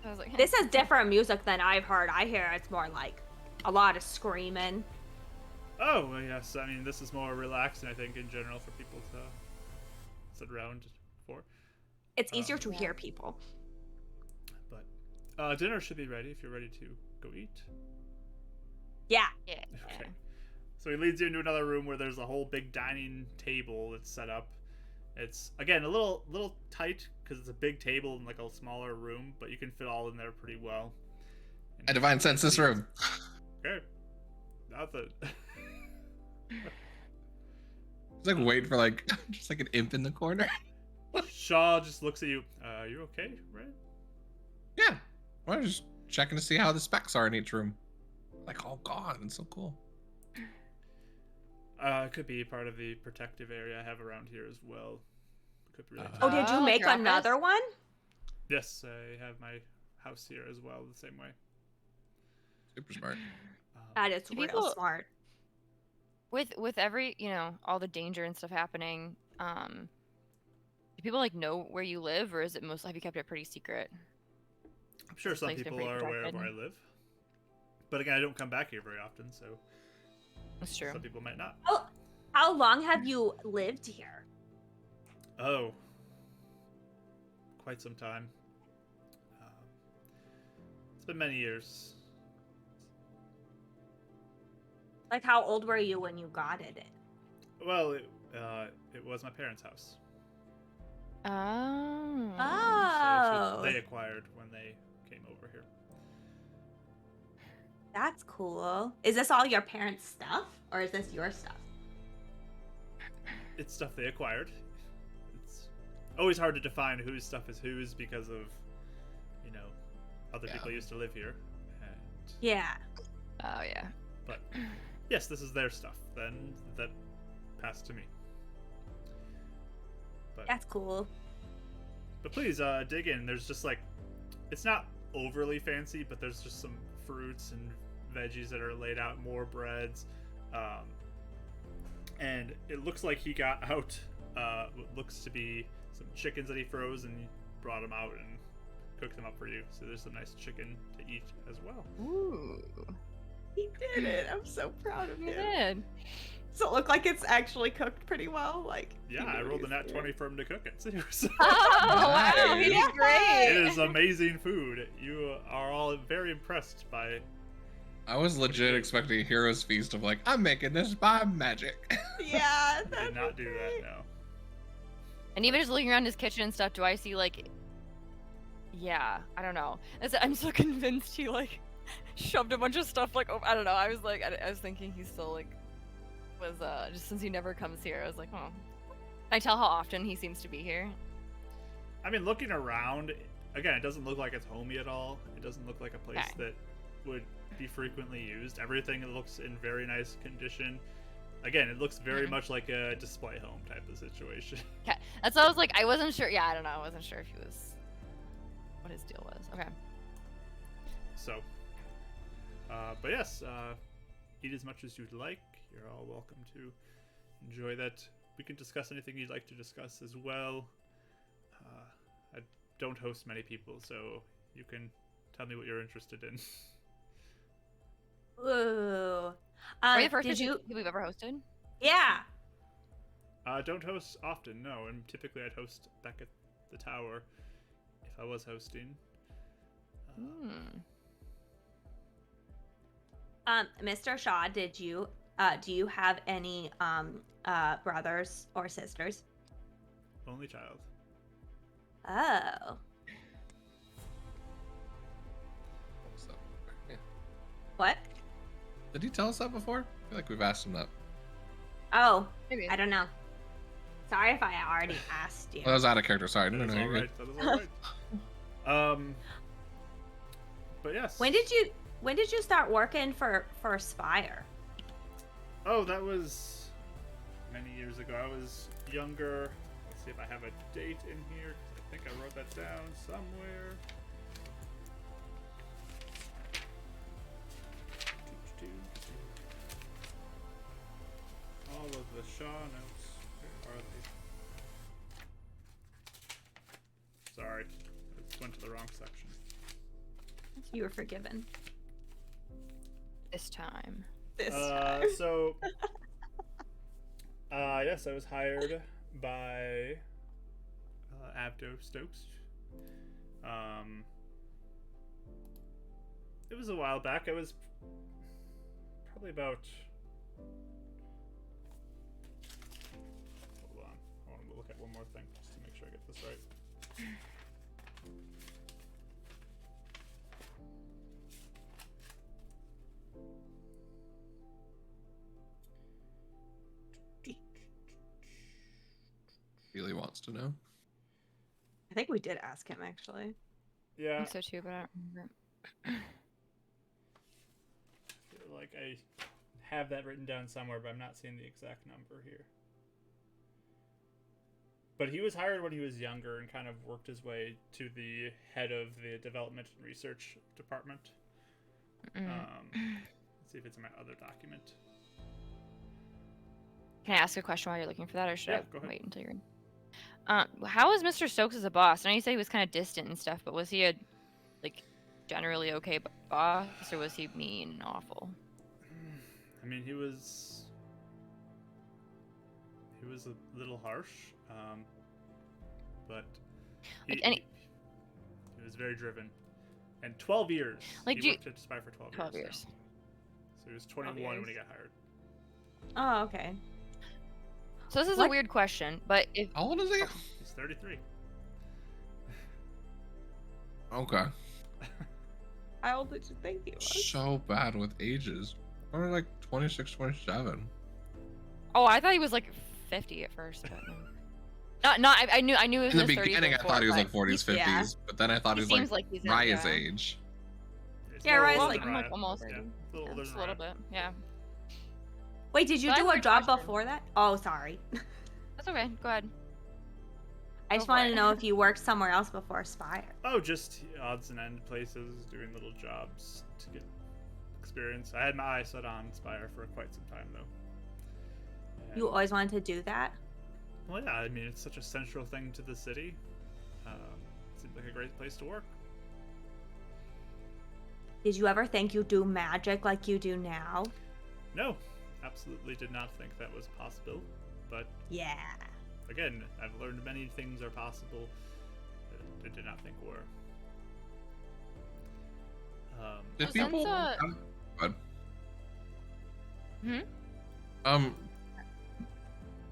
I was like, This is different music than I've heard. I hear it's more like a lot of screaming. oh well, yes, I mean this is more relaxing, I think, in general for people to sit around for. It's easier to Yeah. hear people. But dinner should be ready if you're ready to go eat. Yeah. yeah. Okay. So he leads you into another room where there's a whole big dining table that's set up. It's again a little tight because it's a big table in like a smaller room, but you can fit all in there pretty well. And I divine sense this room. Okay. Nothing. It's like wait for like just like an imp in the corner. Shaw just looks at you. You okay, right? Yeah. Well, just checking to see how the specs are in each room. Like, oh god, it's so cool. It could be part of the protective area I have around here as well. Could relate to Oh, that. did you Oh, make your office? another one? Yes, I have my house here as well, the same way. Super smart. That is Do real people- smart. With every all the danger and stuff happening, do people like know where you live, or is it mostly have you kept it pretty secret? I'm sure This some place been people pretty are aware of where I protected. live. But again, I don't come back here very often, so That's true. some people might not. How long have you lived here? Oh, quite some time. It's been many years. Like, how old were you when you got it? Well, it was my parents' house. Oh. Oh, So they acquired when they came over here. that's cool. Is this all your parents' stuff, or is this your stuff? It's stuff they acquired. It's always hard to define whose stuff is whose because of, other Yeah. people used to live here. And, Yeah. Oh yeah. but yes, this is their stuff then that passed to me. That's cool. But please dig in. There's just like, it's not overly fancy, but there's just some fruits and veggies that are laid out, more breads, and it looks like he got out what looks to be some chickens that he froze and brought them out and cooked them up for you. So there's some nice chicken to eat as well. Ooh. He did it. I'm so proud of You him. did. Does it look like it's actually cooked pretty well? Like, Yeah, I rolled a nat 20 for him to cook it too. So Oh, wow. Nice. He's Yeah. great. it is amazing food. You are all very impressed by. I was legit expecting a hero's feast of like, I'm making this by magic. Yeah, I that's did not do that. No. And even just looking around his kitchen and stuff, do I see like, yeah, I don't know. I'm so convinced he like shoved a bunch of stuff like, I don't know. I was like, I was thinking he still like was just since he never comes here. I was like, oh. Can I tell how often he seems to be here? I mean, looking around, again, it doesn't look like it's homey at all. It doesn't look like a place Okay. that would be frequently used. Everything looks in very nice condition. Again, it looks very much like a display home type of situation. Okay, that's what I was like. I wasn't sure. Yeah, I don't know. I wasn't sure if he was what his deal was. Okay. So, but yes, eat as much as you'd like. You're all welcome to enjoy that. We can discuss anything you'd like to discuss as well. I don't host many people, so you can tell me what you're interested in. Ooh. Are you the first Did person you? we've ever hosted? Yeah. Don't host often, no, and typically I'd host back at the tower if I was hosting. Mr. Shaw, did you? Do you have any brothers or sisters? Only child. Oh. So, yeah. What? Did he tell us that before? I feel like we've asked him that. Oh, Maybe. I don't know. Sorry if I already asked you. Oh, that was out of character. Sorry. No, That no, is no, all you're good. right. That is all right. But yes. When did you start working for Spire? Oh, that was many years ago. I was younger. Let's see if I have a date in here. I think I wrote that down somewhere. All of the Shaw notes. Where are they? Sorry, I went to the wrong section. You were forgiven. This time. This time. So, yes, I was hired by Abdo Stokes. It was a while back. I was probably about. Hold on. I want to look at one more thing just to make sure I get this right. Really wants to know. I think we did ask him actually. I Yeah, think so too, but I don't remember. I feel like I have that written down somewhere, but I'm not seeing the exact number here. But he was hired when he was younger and kind of worked his way to the head of the development and research department. Let's see if it's in my other document. Can I ask a question while you're looking for that, or should Yeah, I go ahead. wait until you're in? How was Mr. Stokes as a boss? I know you said he was kind of distant and stuff, but was he a like generally okay boss, or was he mean and awful? I mean, he was a little harsh, but he, Like any- he was very driven. And 12 years. Like, he do you- worked at Spy for 12 years. 12 now. years. So he was 21 when he got hired. Oh, okay. So this is a What? weird question, but if How old is he? He's 33. Okay. How old did you think he was? So bad with ages. Or like 26, 27. oh, I thought he was like 50 at first. But no. I knew he was In the in his 30s beginning, I before, thought he was but like 40s, 50s, yeah. but then I thought he he was seems like like he's in Raya's yeah. age. He's Yeah, a little Raya's older like- than I'm like Raya. almost. Yeah, a little Yeah, older just than a little Raya. bit. Yeah, Wait, did you So I do have a a job question. before that? Oh, sorry. that's okay. Go ahead. I Go just for wanted it. to know if you worked somewhere else before Spire. Oh, just odds and end places, doing little jobs to get experience. I had my eye set on Spire for quite some time, though. You And, always wanted to do that? well, yeah, I mean, it's such a central thing to the city. Seems like a great place to work. Did you ever think you'd do magic like you do now? No, absolutely did not think that was possible. But Yeah. again, I've learned many things are possible that I did not think were. Did Well, people? since, Good. Hmm?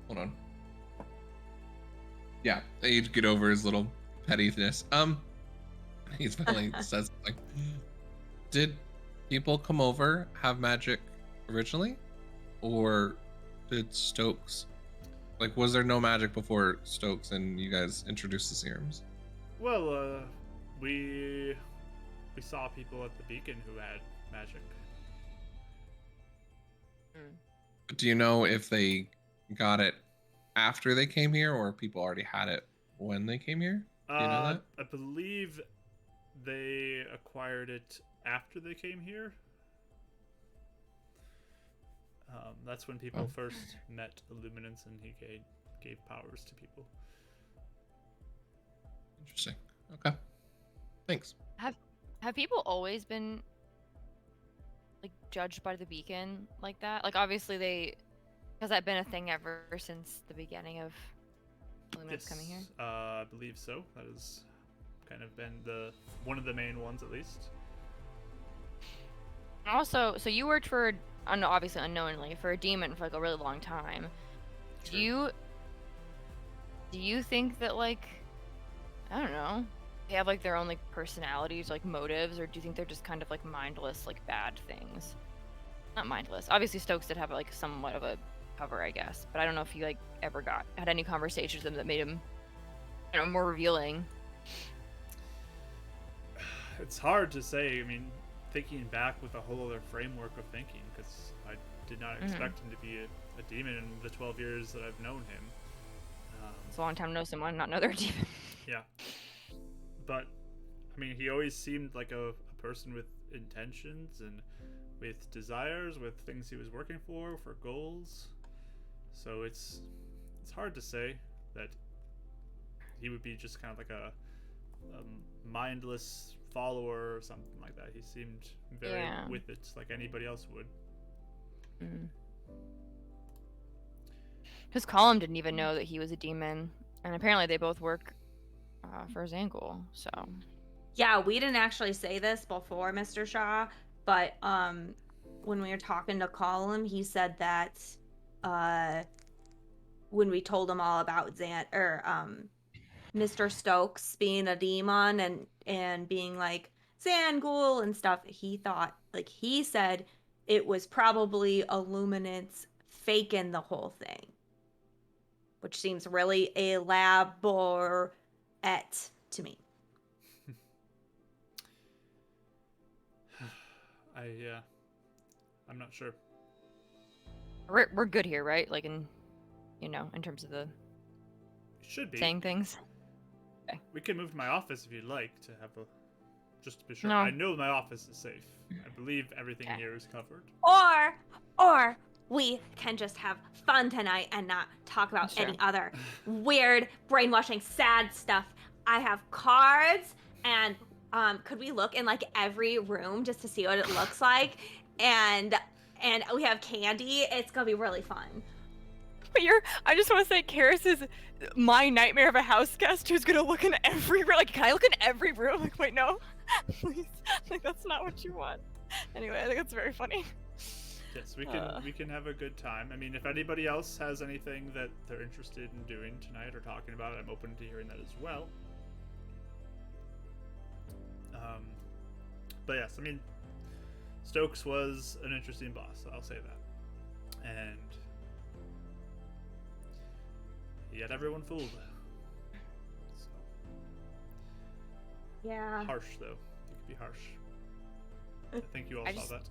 Hold on. Yeah, he'd get over his little pettiness. He's finally says something. Did people come over have magic originally, or did Stokes? Like, was there no magic before Stokes and you guys introduced the serums? Well, we saw people at the beacon who had magic. Do you know if they got it after they came here, or people already had it when they came here? Do you know that? I believe they acquired it after they came here. That's when people first met Illuminance, and he gave powers to people. Interesting. Okay. Thanks. Have people always been like judged by the beacon like that? Like obviously has that been a thing ever since the beginning of Illuminance coming here? I believe so. That has kind of been one of the main ones, at least. Also, so you worked for, obviously unknowingly, for a demon for like a really long time. True. Do you think that, like, I don't know, they have like their own like personalities, like motives, or do you think they're just kind of like mindless, like bad things? Not mindless. Obviously, Stokes did have like somewhat of a cover, I guess, but I don't know if you like ever had any conversations with them that made him, I don't know, more revealing. It's hard to say. I mean, thinking back with a whole other framework of thinking, because I did not expect him to be a demon in the 12 years that I've known him. It's a long time to know someone, not know they're a demon. Yeah. But, I mean, he always seemed like a person with intentions and with desires, with things he was working for goals. So it's hard to say that he would be just kind of like a mindless follower or something like that. He seemed very with it, like anybody else would. Because Colum didn't even know that he was a demon, and apparently they both work for Zangul, so. Yeah, we didn't actually say this before, Mr. Shaw, but when we were talking to Colum, he said that when we told him all about Mr. Stokes being a demon and being like Zangul and stuff, he said it was probably Illuminance faking the whole thing, which seems really elaborate to me. I'm not sure. We're good here, right? Like in terms of the Should be saying things. Okay. We can move to my office if you'd like to have just to be sure. No. I know my office is safe. I believe everything here is covered. Or we can just have fun tonight and not talk about any other weird, brainwashing, sad stuff. I have cards, and could we look in like every room just to see what it looks like? And we have candy. It's gonna be really fun. But I just want to say, Karis is my nightmare of a house guest who's gonna look in every room. Like, can I look in every room? Like, wait, no, please. Like, that's not what you want. Anyway, I think it's very funny. Yes, we can have a good time. I mean, if anybody else has anything that they're interested in doing tonight or talking about, I'm open to hearing that as well. But yes, I mean, Stokes was an interesting boss, I'll say that. And he had everyone fooled. So. Yeah. Harsh, though. He could be harsh. I think you all saw that.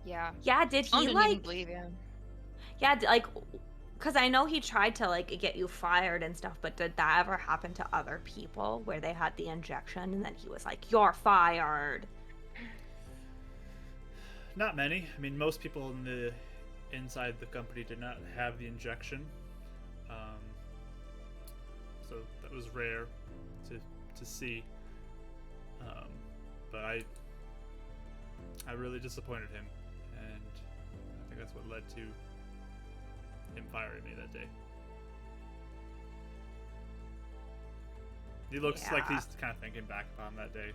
Yeah. Yeah, did he didn't even believe him. Yeah, like because I know he tried to like get you fired and stuff, but did that ever happen to other people where they had the injection and then he was like, "You're fired"? Not many. I mean, most people inside the company did not have the injection, um, so that was rare to see. But I really disappointed him, and I think that's what led to him firing me that day. He looks like he's kind of thinking back upon that day.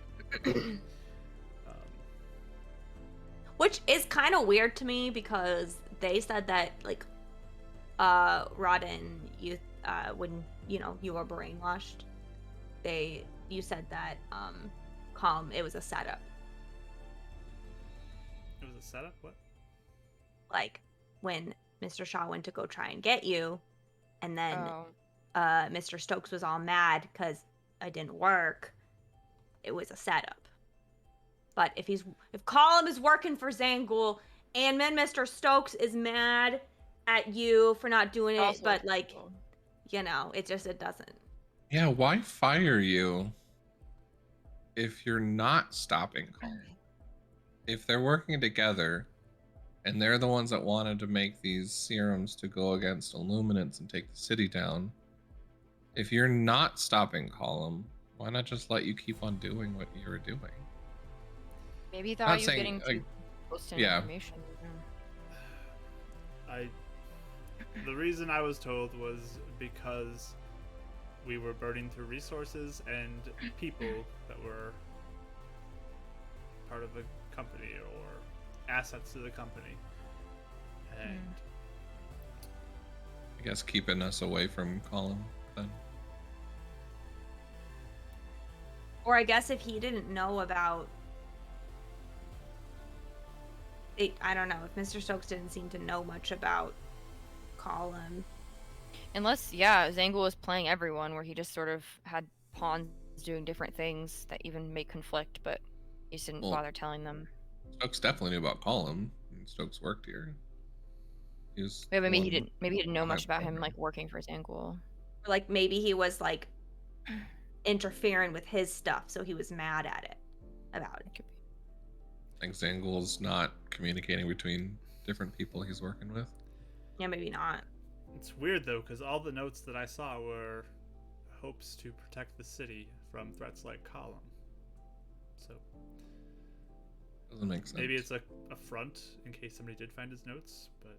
Which is kind of weird to me because they said that like Rodden, you when you were brainwashed, you said that it was a setup. It was a setup? What? Like when Mr. Shaw went to go try and get you, and then Mr. Stokes was all mad because it didn't work. It was a setup. But if Colum is working for Zangul and then Mr. Stokes is mad at you for not doing it, but like, it doesn't. Yeah, why fire you if you're not stopping Colum? If they're working together and they're the ones that wanted to make these serums to go against Illuminants and take the city down, if you're not stopping Colum, why not just let you keep on doing what you were doing? Maybe he thought you were getting too close to information. The reason I was told was because we were burning through resources and people that were part of the company or assets to the company, and I guess keeping us away from Colum then. Or I guess if he didn't know about it, I don't know, if Mr. Stokes didn't seem to know much about Colum. Unless, Zangul was playing everyone, where he just sort of had pawns doing different things that even may conflict, but he just didn't bother telling them. Stokes definitely knew about Colum. Stokes worked here. Maybe he didn't know much about him like working for Zangul. Or like maybe he was like interfering with his stuff, so he was mad at it about it. I think Zangul's not communicating between different people he's working with. Yeah, maybe not. It's weird though, because all the notes that I saw were hopes to protect the city from threats like Colum. So doesn't make sense. Maybe it's a front in case somebody did find his notes, but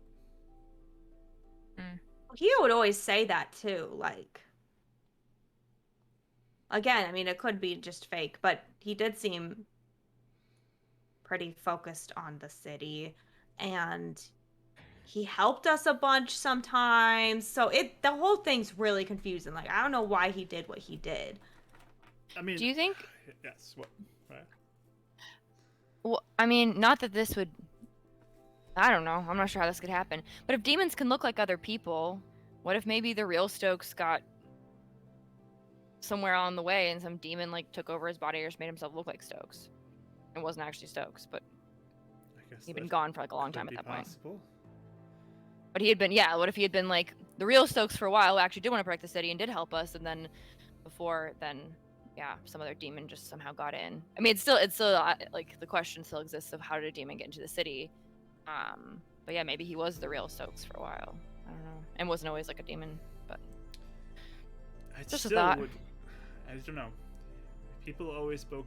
he would always say that too. Like, again, I mean, it could be just fake, but he did seem pretty focused on the city, and he helped us a bunch sometimes. So the whole thing's really confusing. Like, I don't know why he did what he did. I mean, do you think? Yes. What? Right. Well, I mean, not that this would. I don't know. I'm not sure how this could happen. But if demons can look like other people, what if maybe the real Stokes got somewhere on the way and some demon like took over his body or just made himself look like Stokes? It wasn't actually Stokes, but he'd been gone for like a long time at that point. But he had been, what if he had been like the real Stokes for a while, who actually did want to protect the city and did help us, and then some other demon just somehow got in. I mean, it's still like the question still exists of how did a demon get into the city. But yeah, maybe he was the real Stokes for a while. I don't know, and wasn't always like a demon. But just a thought. I don't know. People always spoke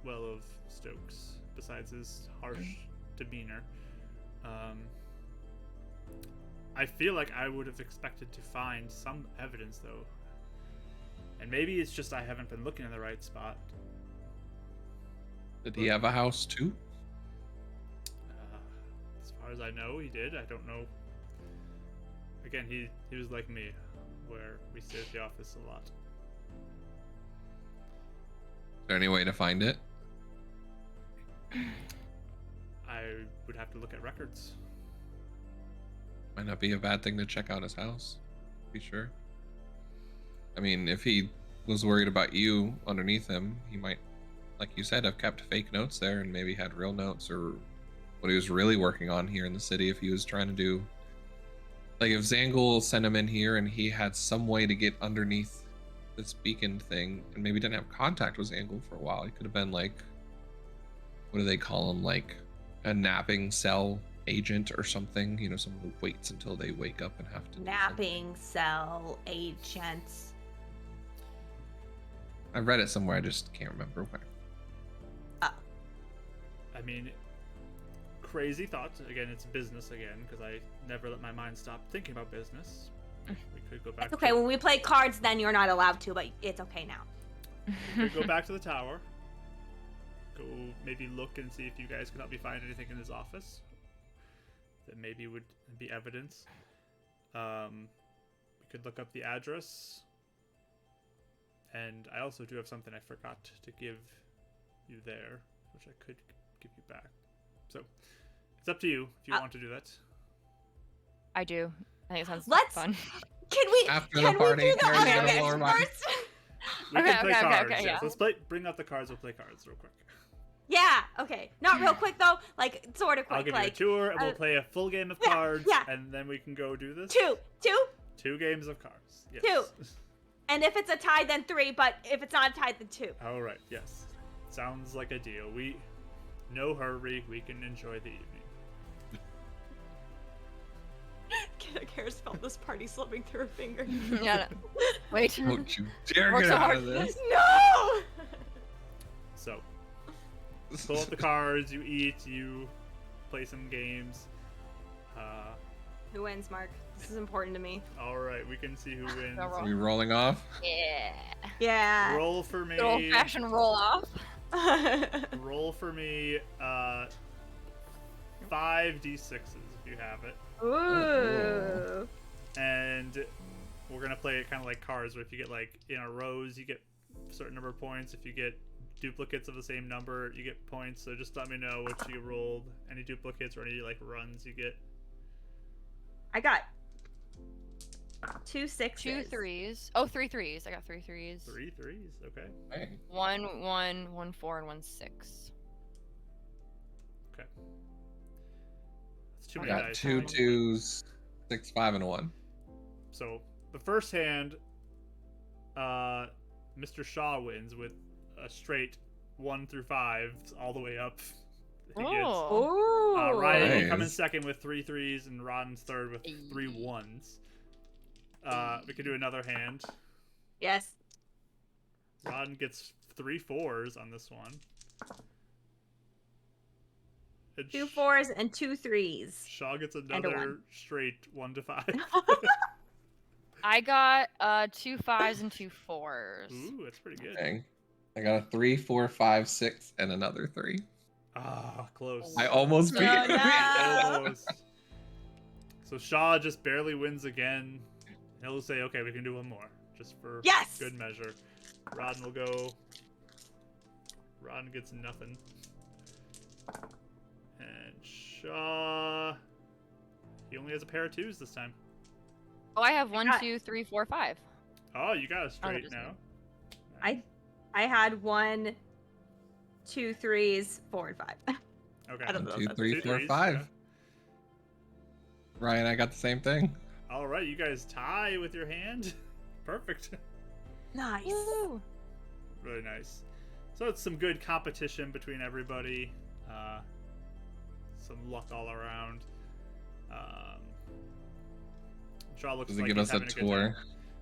well of Stokes, besides his harsh demeanor. I feel like I would have expected to find some evidence, though. And maybe it's just I haven't been looking in the right spot. Did he have a house, too? As far as I know, he did. I don't know. Again, he was like me, where we stayed at the office a lot. Is there any way to find it? I would have to look at records. Might not be a bad thing to check out his house. Be sure. I mean, if he was worried about you underneath him, he might, like you said, have kept fake notes there and maybe had real notes, or what he was really working on here in the city if he was trying to do Like if Zangul sent him in here and he had some way to get underneath this beacon thing and maybe didn't have contact with Zangul for a while, he could have been like, what do they call him? Like a napping cell agent or something, you know, someone who waits until they wake up and have to do Napping cell agents. I read it somewhere, I just can't remember where. I mean, crazy thoughts. Again, it's business again, because I never let my mind stop thinking about business. We could go back. It's okay. When we play cards, then you're not allowed to, but it's okay now. We could go back to the tower. Go maybe look and see if you guys can help me find anything in his office that maybe would be evidence. We could look up the address. And I also do have something I forgot to give you there, which I could give you back. So it's up to you if you want to do that. I do. I think it sounds Let's- fun. Can we? After can the party, we do the there's other no bits more money. first? We Okay, can play okay, cards. okay, Yes. yeah. Let's bring up the cards. We'll play cards real quick. Yeah. Okay. Not real quick though. Like sort of quick. I'll give like you a tour, and we'll play a full game of yeah, cards, yeah. and then we can go do this. two, Two games of cards. Yes. Two. and if it's a tie, then 3. But if it's not a tie, then 2. All right. Yes. Sounds like a deal. No hurry. We can enjoy the evening. Kara's felt this party slipping through her fingers. Yeah. No. Wait. Don't you dare Work get so out hard. of this. No. So, pull up the cards. You eat. You play some games. Who wins, Mark? This is important to me. All right. We can see who wins. No roll. Are we rolling off? Yeah. Yeah. Roll for me. Good old fashioned roll off. Roll for me. 5 d6s if you have it. Ooh. And we're gonna play it kind of like cards, where if you get like in a rows, you get a certain number of points. If you get duplicates of the same number, you get points. So just let me know what you rolled. Any duplicates or any like runs you get. I got 2 6s. 2 3s. Oh, 3 3s. I got 3 3s. 3 3s. Okay. Hey. 1 1 1 4 and 1 6. Okay. That's too I many got dice. 2 2s, 6 5 and a 1. So the first hand, Mr. Shaw wins with a straight 1 through 5 all the way up. He gets. Oh. Ooh. Ryan will Nice. come in second with 3 3s, and Rodden's third with 3 1s. We could do another hand. Yes. Rodden gets 3 4s on this one. And 2 4s and 2 3s. Shaw gets a another one. straight 1 to 5. I got 2 5s and 2 4s. Ooh, that's pretty good. Dang. I got a 3 4 5 6 and another 3. Ah, close. I almost beat Oh, it. no. Close. So Shaw just barely wins again. He'll say, okay, we can do one more. Just for Yes! good measure. Rodden will go. Rodden gets nothing. And Shaw... He only has a pair of 2s this time. Oh, I have 1 got- 2 3 4 5. Oh, you got a straight just now. I had 1 2 3s 4 and 5. Okay. I don't know. 1 2 that's 3 2 4 threes, 5. yeah. Ryan, I got the same thing. All right, you guys tie with your hand. Perfect. Nice. Woo. Really nice. So it's some good competition between everybody. Some luck all around. Shaw looks Does it like give he's us a having good tour? time.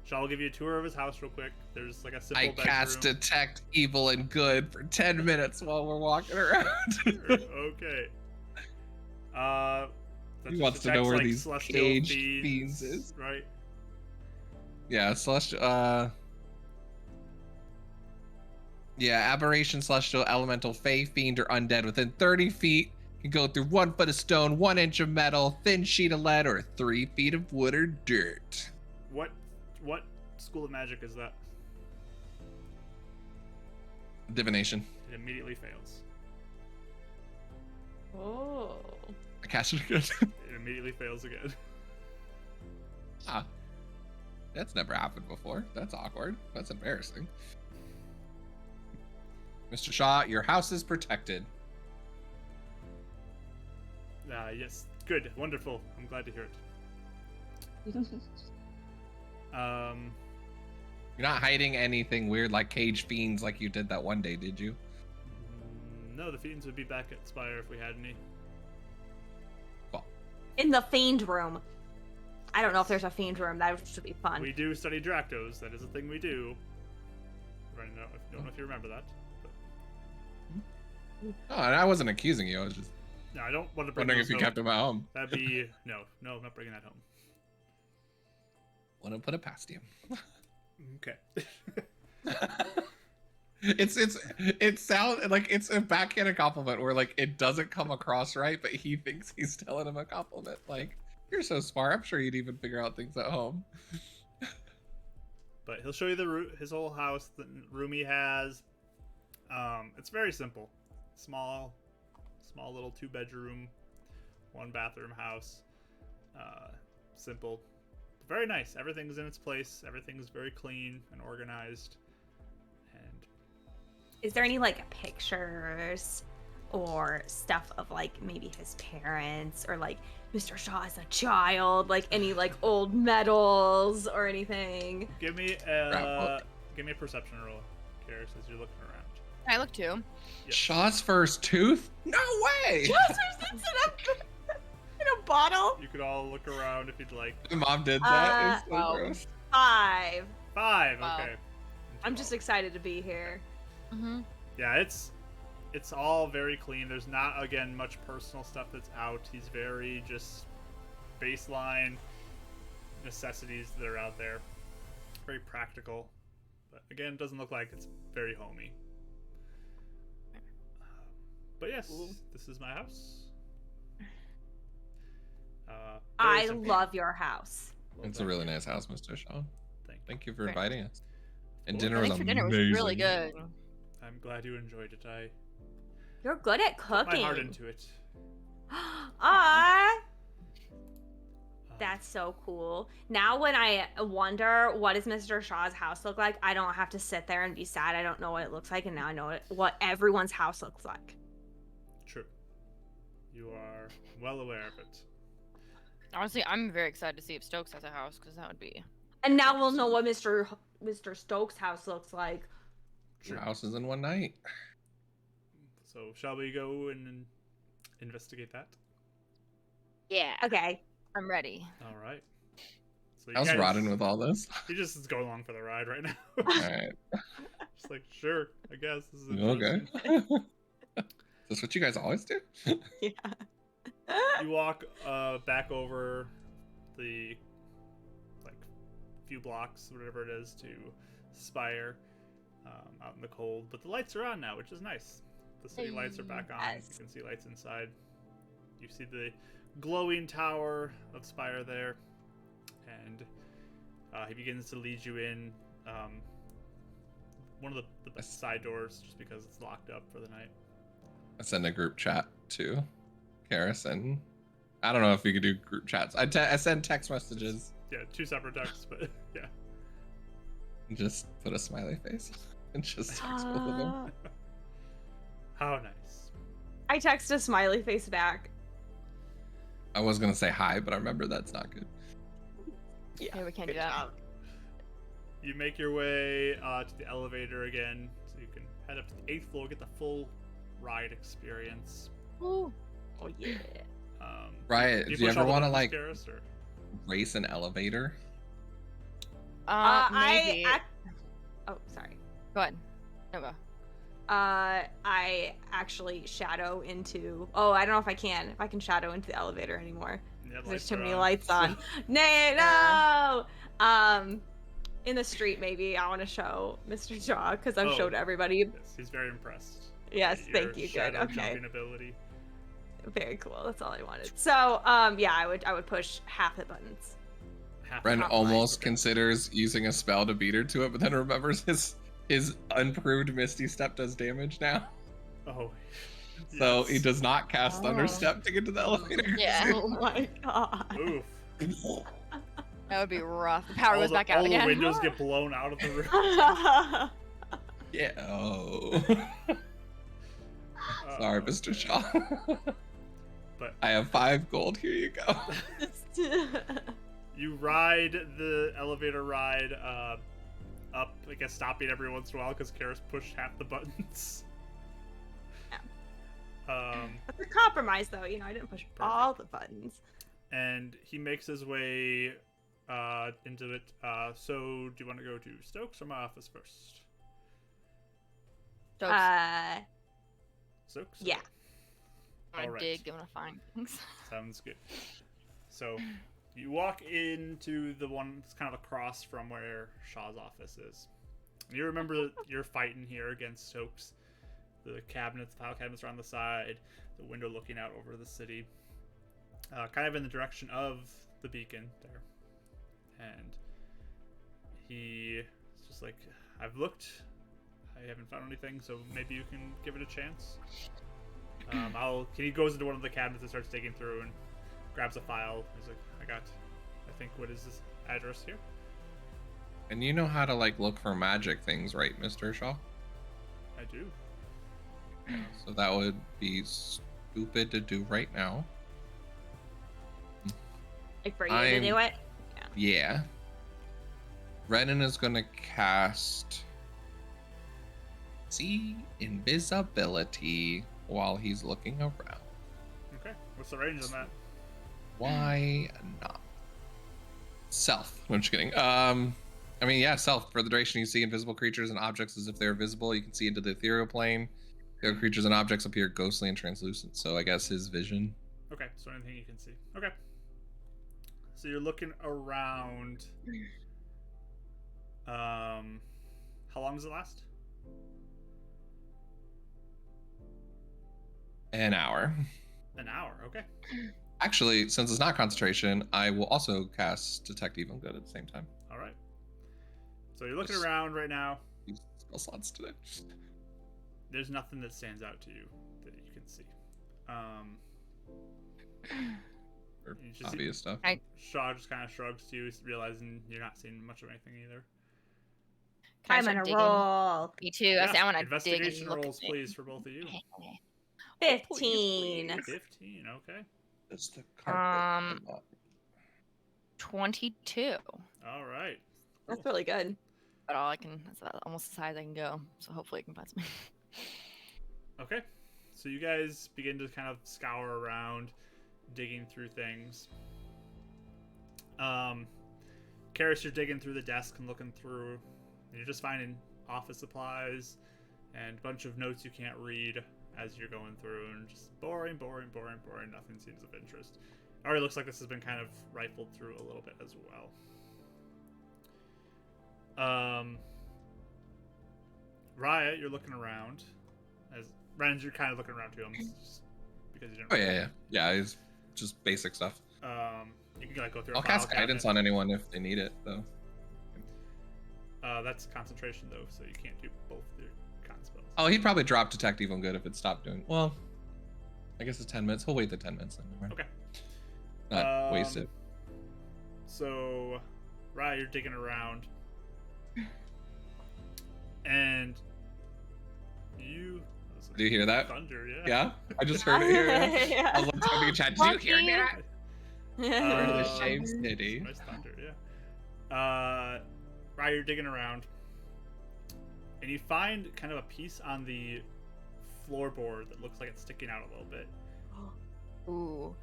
Shaw will give you a tour of his house real quick. There's like a simple I bedroom. cast detect evil and good for 10 minutes while we're walking around. Okay. That He just wants to know detects, where like, these celestial caged fiends is. Right. Yeah, celestial. Yeah, aberration, celestial, elemental, fey, fiend, or undead within 30 feet can go through 1 foot of stone, 1 inch of metal, thin sheet of lead, or 3 feet of wood or dirt. What school of magic is that? Divination. It immediately fails. Oh. I cast it again. It immediately fails again. Ah, that's never happened before. That's awkward. That's embarrassing. Mr. Shaw, your house is protected. Yes. Good. Wonderful. I'm glad to hear it. You're not hiding anything weird like cage fiends like you did that one day, did you? No, the fiends would be back at Spire if we had any. Well, In the fiend room. I don't know if there's a fiend room. That should be fun. We do study Dractos. That is a thing we do. I don't know if you remember that. But... no, I wasn't accusing you. I was just No, I don't want to bring wondering those if you home. kept them at home. That'd be no, I'm not bringing that home. Want to put it past you. Okay. It sounds like it's a backhanded compliment where like it doesn't come across right, but he thinks he's telling him a compliment. Like, you're so smart. I'm sure you'd even figure out things at home. But he'll show you his whole house, the room he has. It's very simple. Small little 2-bedroom, 1-bathroom house. Simple. Very nice. Everything's in its place. Everything's very clean and organized. And Is there any like pictures or stuff of like maybe his parents or like Mr. Shaw as a child, like any like old medals or anything? give me a perception roll, Karis, as you're looking around. I look too. Yes. Shaw's first tooth? No way! In a bottle? You could all look around if you'd like. My mom did that. It's so wow. gross. 5. 5. Wow. Okay. I'm just excited to be here. Mm-hmm. Yeah, it's all very clean. There's not, again, much personal stuff that's out. He's very just baseline necessities that are out there. Very practical. But again, it doesn't look like it's very homey. But yes, this is my house. I love your house. It's a really nice house, Mr. Shaw. Thank Thank you for Very inviting us. And Cool. dinner I was think for amazing. dinner was really good. I'm glad you enjoyed it. I You're good at put cooking. my heart into it. Ah, Uh, that's so cool. Now when I wonder what does Mr. Shaw's house look like, I don't have to sit there and be sad. I don't know what it looks like, and now I know what everyone's house looks like. True. You are well aware of it. Honestly, I'm very excited to see if Stokes has a house because that would be. And now we'll know what Mr. Stokes' house looks like. Two houses in one night. So shall we go and investigate that? Yeah. Okay. I'm ready. All right. So you How's guys- Rodden with all this? He just is going along for the ride right now. Alright. Just like, sure, I guess this is Okay. interesting. Is this what you guys always do? Yeah. You walk back over the like few blocks, whatever it is, to Spire, out in the cold. But the lights are on now, which is nice. The city lights are back on. Yes. You can see lights inside. You see the glowing tower of Spire there, and he begins to lead you in one of the side doors, just because it's locked up for the night. I send a group chat to Karis, and I don't know if we could do group chats. I send text messages Yeah, 2 separate texts, but yeah. and just put a smiley face and just text both of them. How nice. I text a smiley face back. I was gonna say hi, but I remember that's not good. Yeah, we can't Good do that. job. You make your way to the elevator again, so you can head up to the 8th floor, get the full ride experience. Ooh. Oh yeah. Riot, do you push ever all the want to buttons, like Garrus, or- race an elevator? Maybe. Oh, sorry. Go ahead. No, go. I actually shadow into. Oh, I don't know if I can. If I can shadow into the elevator anymore. Yeah, There's lights too are many on. lights on. Nay, no. In the street, maybe I want to show Mr. Jaw because I've Oh. showed everybody. Yes, he's very impressed. Yes, by thank your you. Good. shadow Okay. jumping ability. Very cool. That's all I wanted. So, yeah, I would push half the buttons. Half Ren the- almost Okay. considers using a spell to beat her to it, but then remembers his unproved Misty Step does damage now. Oh. So he yes. does not cast Oh. Thunder Step to get to the elevator. Yeah. Oh my god. Oof. That would be rough. The power all goes the, back out all again. the windows get blown out of the room. Yeah. Oh. Sorry, Mr. Shaw. But I have 5 gold. Here you go. You ride the elevator ride up, I guess, stopping every once in a while because Karis pushed half the buttons. It's a compromise, though. You know, I didn't push all the buttons. And he makes his way into it. So, do you want to go to Stokes or my office first? Stokes. Stokes? Yeah. I'm gonna Alright. dig. I'm gonna find things. Sounds good. So, you walk into the one that's kind of across from where Shaw's office is. And you remember that you're fighting here against Stokes. The cabinets, the file cabinets are on the side, the window looking out over the city. Kind of in the direction of the beacon there. And he's just like, I've looked, I haven't found anything, so maybe you can give it a chance. He goes into one of the cabinets and starts digging through and grabs a file. He's like, I think, what is this address here? And you know how to like look for magic things, right, Mr. Shaw? I do. So that would be stupid to do right now. Like for you to do it? Yeah. Renan is gonna cast see invisibility while he's looking around. Okay. What's the range on that? Why not? Self. I'm just kidding. I mean, yeah, self. For the duration, you see invisible creatures and objects as if they're visible. You can see into the ethereal plane. The creatures and objects appear ghostly and translucent. So I guess his vision. Okay, so anything you can see. Okay. So you're looking around. How long does it last? An hour. An hour, okay. Actually, since it's not concentration, I will also cast Detect Evil Good at the same time. All right. So you're looking around right now. Use spell slots today. There's nothing that stands out to you that you can see. Or You just obvious stuff. Shaw just kind of shrugs to you, realizing you're not seeing much of anything either. Can I I'm start gonna digging? roll. Me too. I say I want to dig and Investigation look rolls, at please, for both of you. 15. 15, okay. It's the carpet. 22. All right. That's really good. But that's almost as high as I can go. So hopefully I can find something. Okay. So you guys begin to kind of scour around, digging through things. Karis, you're digging through the desk and looking through, and you're just finding office supplies and a bunch of notes you can't read as you're going through, and just boring. Nothing seems of interest. Already looks like this has been kind of rifled through a little bit as well. Riot, you're looking around. As Ren's, you're kind of looking around too. Just because you didn't. Oh yeah. It's just basic stuff. You can like go through. I'll cast guidance on anyone if they need it, though. That's concentration though, so you can't do both your con spells. Oh, he'd probably drop Detect Evil Good if it stopped doing. Well, I guess it's 10 minutes. He'll wait the 10 minutes then. Okay. Not waste it. So, Riot, you're digging around, and you. Do you hear that? Thunder, yeah. Yeah, I just heard it here. Yeah. I was like talking to chat. Did you hear that? We're in the Um, Shame City. Nice thunder, yeah. Riot, you're digging around, and you find kind of a piece on the floorboard that looks like it's sticking out a little bit. Ooh.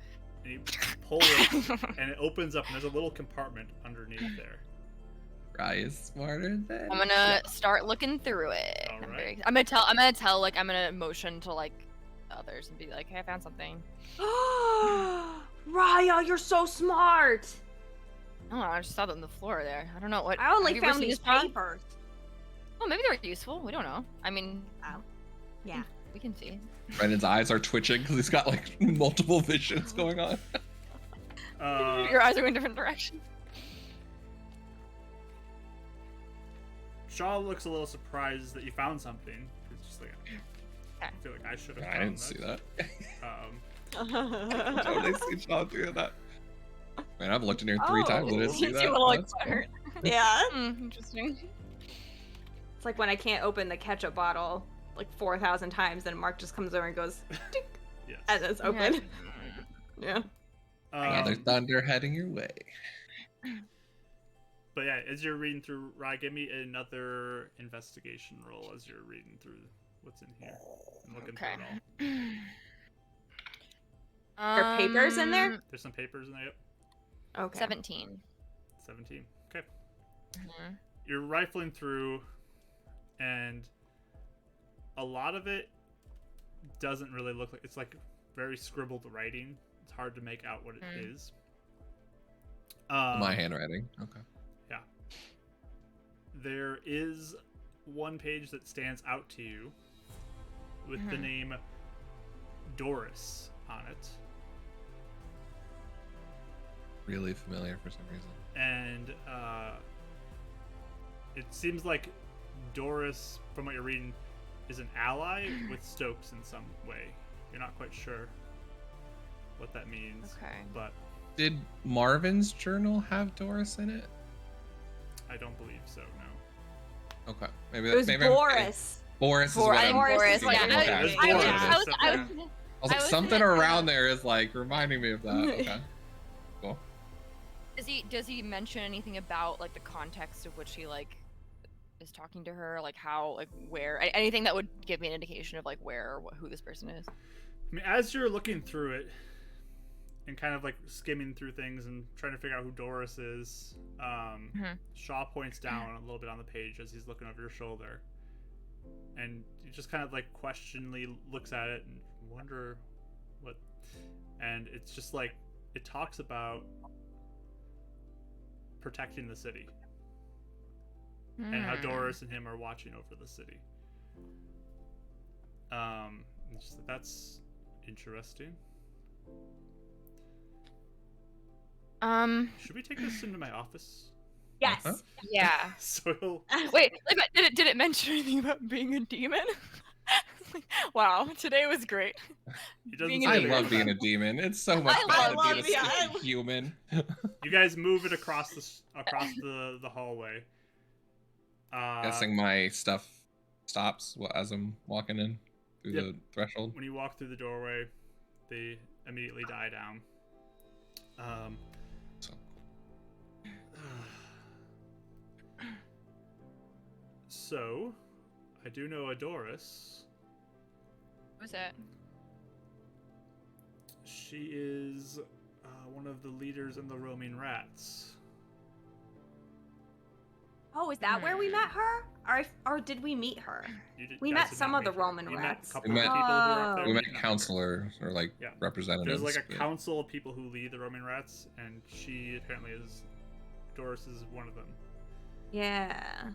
And you pull it, and it opens up, and there's a little compartment underneath there. Rye is smarter than. I'm gonna start looking through it. All I'm right. gonna motion to like others and be like, hey, I found something. Raya, you're so smart. Oh, I just saw them on the floor there. I don't know what. I only have you ever found seen these this pod? papers. Oh, maybe they're useful. We don't know. I mean, Yeah. we can see. Brennan's eyes are twitching because he's got like multiple visions going on. Your eyes are going different directions. Shaw looks a little surprised that you found something. He's just like, I feel like I should have. I didn't see that. Um, Totally see Shaw doing that. Man, I've looked in here 3 times. I didn't see that. You wanna, like, That's swear. Yeah. Interesting. It's like when I can't open the ketchup bottle like 4,000 times, and Mark just comes over and goes, "Tink," yes. and it's open. Yeah. Another Um, thunder heading your way. But yeah, as you're reading through, Rye, give me another investigation roll as you're reading through what's in here and looking Okay. through it all. There are papers in there? There's some papers in there. Yep. Okay. 17. 17. Okay. Mhm. You're rifling through, and a lot of it doesn't really look like, it's like very scribbled writing. It's hard to make out what it is. My handwriting. Okay. Yeah. There is one page that stands out to you with the name Doris on it. Really familiar for some reason. And it seems like Doris, from what you're reading, is an ally with Stokes in some way. You're not quite sure what that means. Okay. But Did Marvin's journal have Doris in it? I don't believe so, no. Okay. Maybe It was maybe I'm Boris. Boris is I what think I'm Boris, thinking of. yeah. Okay. It was I was, Boris. I was, I was, I was like, I was something gonna- around there is like reminding me of that. Okay. Cool. does he mention anything about like the context of which he like is talking to her, like how, like where, anything that would give me an indication of like where or who this person is? I mean, as you're looking through it and kind of like skimming through things and trying to figure out who Doris is, Shaw points down a little bit on the page as he's looking over your shoulder. And he just kind of like questioningly looks at it and wonder what. And it's just like, it talks about protecting the city and how Doris and him are watching over the city. That's interesting. Should we take this into my office? Yes. Uh-huh. Yeah. So he'll... Wait, did it mention anything about being a demon? Wow, today was great. He doesn't Being say a I anything love about being that. a demon. It's so much I fun to love be a being- stupid human. You guys move it across the hallway. Guessing my stuff stops as I'm walking in through Yep. the threshold. When you walk through the doorway, they immediately die down. So So, I do know a Doris. Who's that? She is one of the leaders in the Roaming Rats. Oh, is that where we met her? Or did we meet her? You We guys met did some not of the meet her. Roman You rats. Met a couple We of met- people who were up there. we but met you met her. counselors or like Yeah. representatives. There's like a but- council of people who lead the Roaming Rats, and she apparently is... Doris is one of them. Yeah.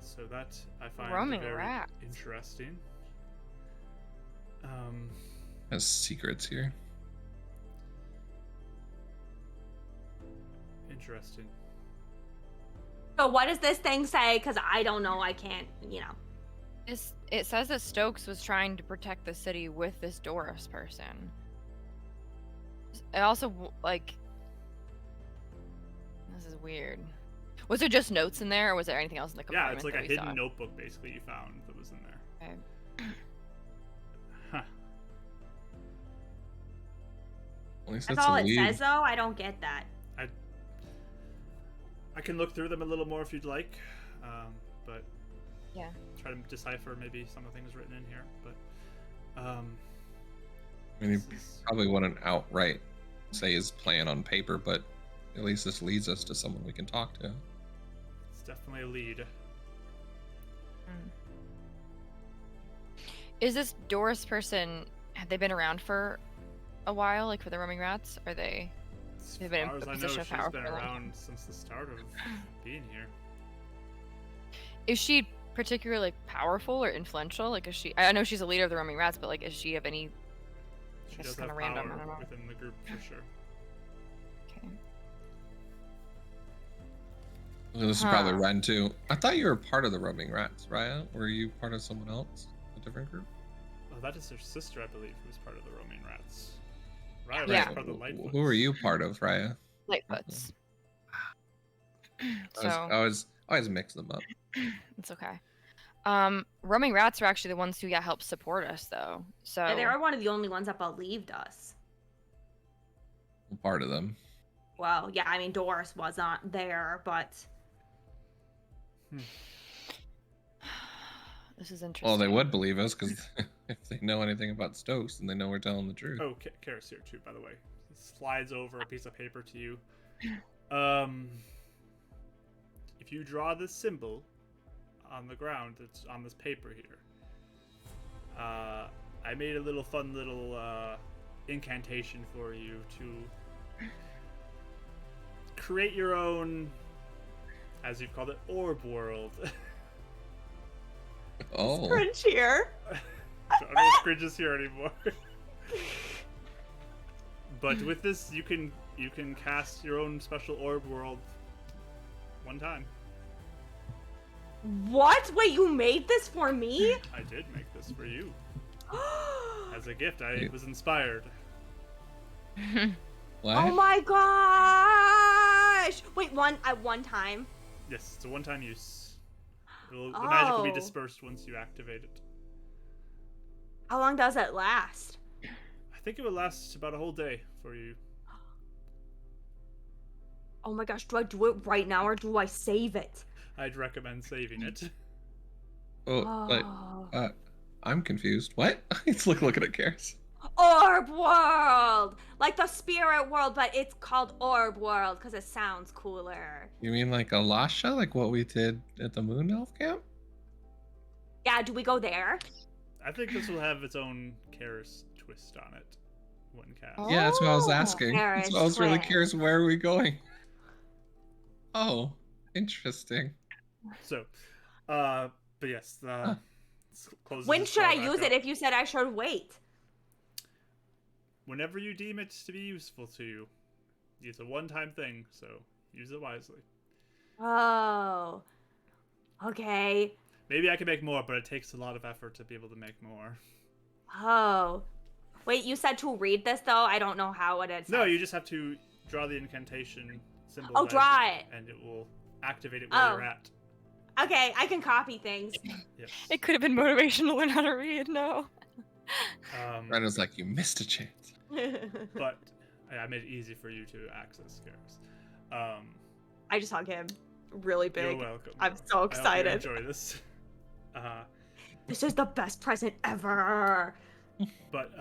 So that I find Roaming very rats. interesting. Has secrets here. Interesting. So what does this thing say? Because I don't know. I can't, It says that Stokes was trying to protect the city with this Doris person. It also, like... This is weird. Was there just notes in there, or was there anything else in the Yeah, compartment it's like that a we hidden saw? notebook basically you found that was in there. Okay. Huh. At least that's it's all a it lead. says, though. I don't get that. I can look through them a little more if you'd like, but Yeah. try to decipher maybe some of the things written in here. But I mean, he this is- probably wouldn't outright say his plan on paper, but at least this leads us to someone we can talk to. it's definitely a lead. Is this Doris person, have they been around for a while, like for the Roaming Rats? Are they... As They've been in far a as I know, position of she's power been for a long around since the start of being here. Is she particularly like, powerful or influential? Like, is she... I know she's a leader of the Roaming Rats, but like, is she of any... She That's does kinda have random, I power don't know. within the group for sure. Okay. So this is probably Huh. Ren too. I thought you were part of the Roaming Rats, Raya. Were you part of someone else? A different group? Oh, that is her sister, I believe, who's part of the Roaming Rats. Riley's Yeah. part of the Lightfoots. Who are you part of, Raya? Lightfoots. I So, always mix them up. it's okay. Roaming Rats are actually the ones who helped support us, though. So... They are one of the only ones that believed us. Part of them. Well, yeah, I mean, Doris was not there, but This is interesting. Well, they would believe us because if they know anything about Stokes, then they know we're telling the truth. Oh, Karis here too, by the way. He slides over a piece of paper to you. If you draw this symbol on the ground that's on this paper here, I made a fun little incantation for you to create your own, as you've called it, orb world. Oh. cringe here. No cringes here anymore. But with this, you can cast your own special orb world one time. What? Wait, you made this for me? I did make this for you as a gift. I was inspired. What? Oh my gosh! Wait, one time? Yes, it's a one-time use. The magic will be Oh. dispersed once you activate it. How long does it last? I think it would last about a whole day for you. Oh my gosh, do I do it right now or do I save it? I'd recommend saving it. Oh, I'm confused. What? He's looking at Karis. Orb World! Like the spirit world, but it's called Orb World because it sounds cooler. You mean like a Lasha, like what we did at the Moon Elf camp? Yeah, do we go there? I think this will have its own Karis twist on it when cast. Oh. Yeah, that's what I was Oh, asking. That's what I was really curious. Where are we going? Oh, interesting. So, but yes, closes When the should I spell back use up. it if you said I should wait? Whenever you deem it to be useful to you. It's a one-time thing, so use it wisely. Oh. Okay. Maybe I can make more, but it takes a lot of effort to be able to make more. Oh. Wait, you said to read this though? I don't know how it is. No, you just have to draw the incantation symbol. Oh, draw it. And it will activate it where Oh. you're at. Okay, I can copy things. Yes. It could have been motivation to learn how to read. No. Brenda's like, you missed a chance. But I made it easy for you to access Karis. I just hug him really big. You're welcome. I'm so I hope excited. you enjoy this. This is the best present ever. But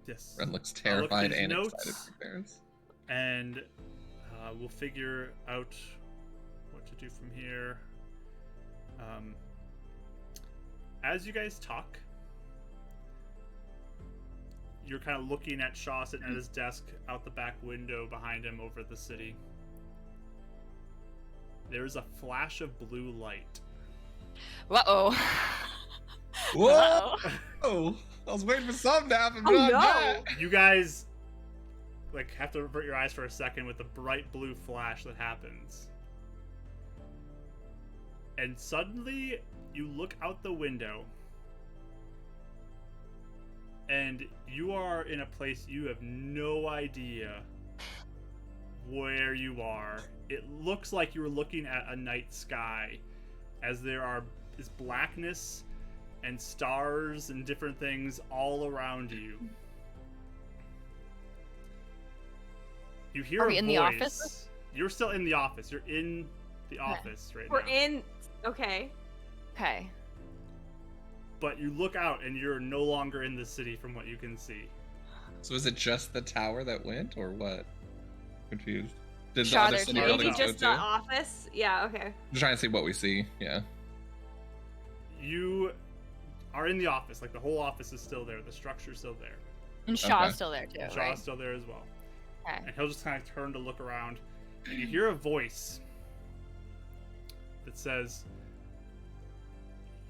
yes. Bren looks I'll look at terrified these and notes, excited for Karis. And we'll figure out what to do from here. As you guys talk, you're kind of looking at Shaw sitting at his desk out the back window behind him over the city. There's a flash of blue light. Uh-oh. Whoa! Uh-oh. Oh, I was waiting for something to happen, but Oh, not no. that. You guys have to avert your eyes for a second with the bright blue flash that happens. And suddenly you look out the window and you are in a place you have no idea where you are. It looks like you were looking at a night sky as there is blackness and stars and different things all around you. You hear Are a we in the voice. office? You're still in the office. You're in the office right We're now. in. Okay. Okay. But you look out and you're no longer in the city from what you can see. So is it just the tower that went, or what? Confused. Did the Shaw, other there's city no Maybe buildings go just too? the office. Yeah. Okay. I'm trying to see what we see. Yeah. You are in the office. Like the whole office is still there. The structure's still there. And Shaw's Okay. still there too, Shaw's right? still there as well. Okay. And he'll just kind of turn to look around. And you hear a voice that says,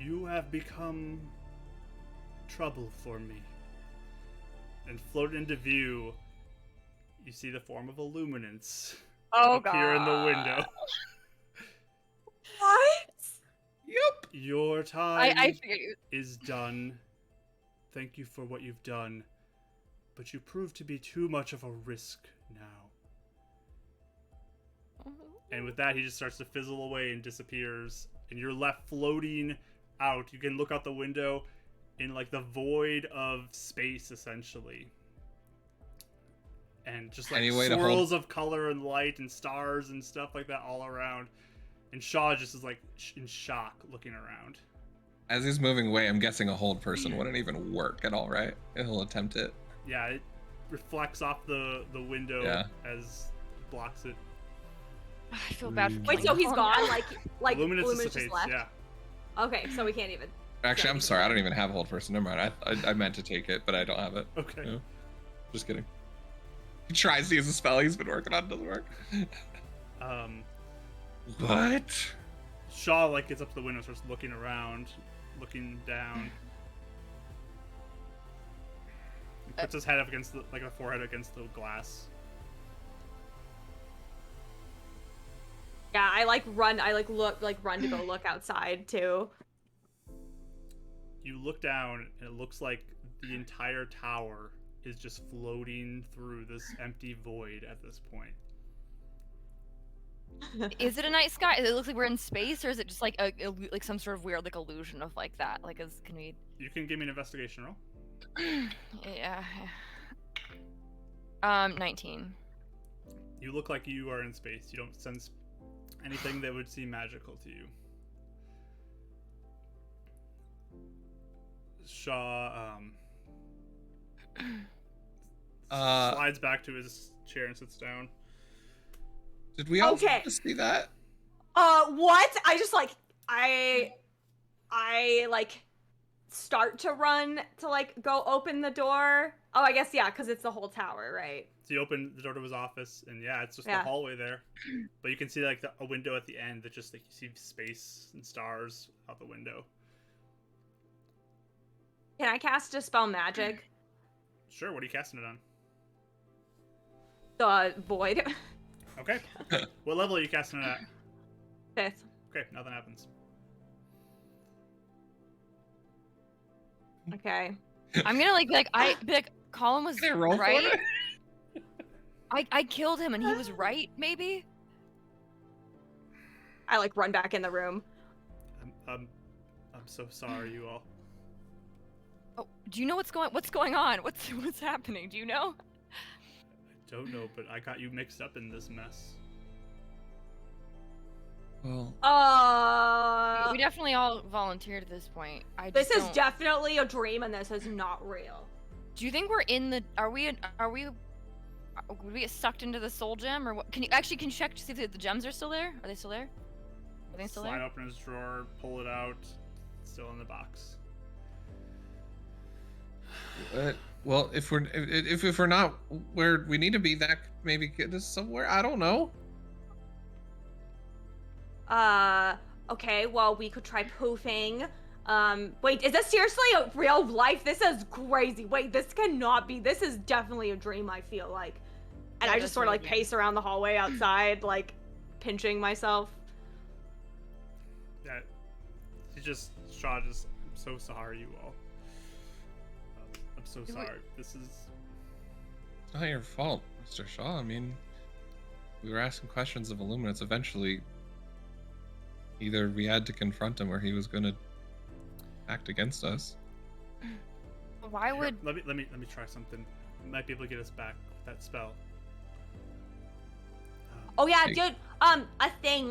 "You have become trouble for me." And float into view, you see the form of a luminance Oh appear in the window. What? Yep. Your time I figured you. is done. Thank you for what you've done. But you proved to be too much of a risk now. And with that, he just starts to fizzle away and disappears. And you're left floating out. You can look out the window in like the void of space, essentially. and just like Any way to hold- swirls of color and light and stars and stuff like that all around. And Shaw just is like in shock looking around. As he's moving away, I'm guessing a hold person wouldn't even work at all, right? He'll attempt it. Yeah, it reflects off the window as it blocks it. I feel bad for Wait, killing so he's him. gone? Like Luminous Luminous just dissipates, left? yeah. Okay, so we can't even. Actually, I'm sorry. I don't even have a hold person. Never mind. I meant to take it, but I don't have it. Okay. No. Just kidding. He tries to use a spell he's been working on. It doesn't work. What? Shaw like gets up to the window, starts looking around, looking down. He puts his head up against the forehead against the glass. Yeah, I run to go look outside too. You look down, and it looks like the entire tower is just floating through this empty void at this point. Is it a night sky? It looks like we're in space, or is it just like like some sort of weird like illusion of like that? Like, can we? You can give me an investigation roll. Yeah. 19. You look like you are in space. You don't sense anything that would seem magical to you. Shaw slides back to his chair and sits down. Did we all Okay. see that? What? I just I start to run to go open the door. Oh, I guess yeah, because it's the whole tower, right? So you open the door to his office, and yeah, it's just the Yeah. hallway there. But you can see a window at the end that just you see space and stars out the window. Can I cast Dispel Magic? Sure. What are you casting it on? The void. Okay. What level are you casting it at? 5th. Okay, nothing happens. Okay. I'm gonna be like Colin was Can I roll for right. it? I killed him and he was right. Maybe. I run back in the room. I'm so sorry, you all. Oh, do you know what's going on? What's happening? Do you know? I don't know, but I got you mixed up in this mess. Well, Uh, We definitely all volunteered at this point. this is don't- definitely a dream, and this is not real. Do you think we're in the? Are we? Would we get sucked into the soul gem, or what? Can you check to see if the gems are still there? Are they still there? Are they still Slide there? open his drawer, pull it out. It's still in the box. well, if we're not where we need to be, that could maybe get us somewhere. I don't know. Okay, well, we could try poofing. Wait, is this seriously a real life? This is crazy. Wait, this cannot be. This is definitely a dream, I feel like. And Yeah, I just sort of that's pace around the hallway outside, pinching myself. Yeah. Shaw I'm so sorry, you all. I'm so sorry. This is. It's not your fault, Mr. Shaw. I mean, we were asking questions of Illuminates. Eventually, either we had to confront him or he was going to act against us. Why Here, would? let me try something. I might be able to get us back with that spell. Oh yeah, Hey. dude. A thing.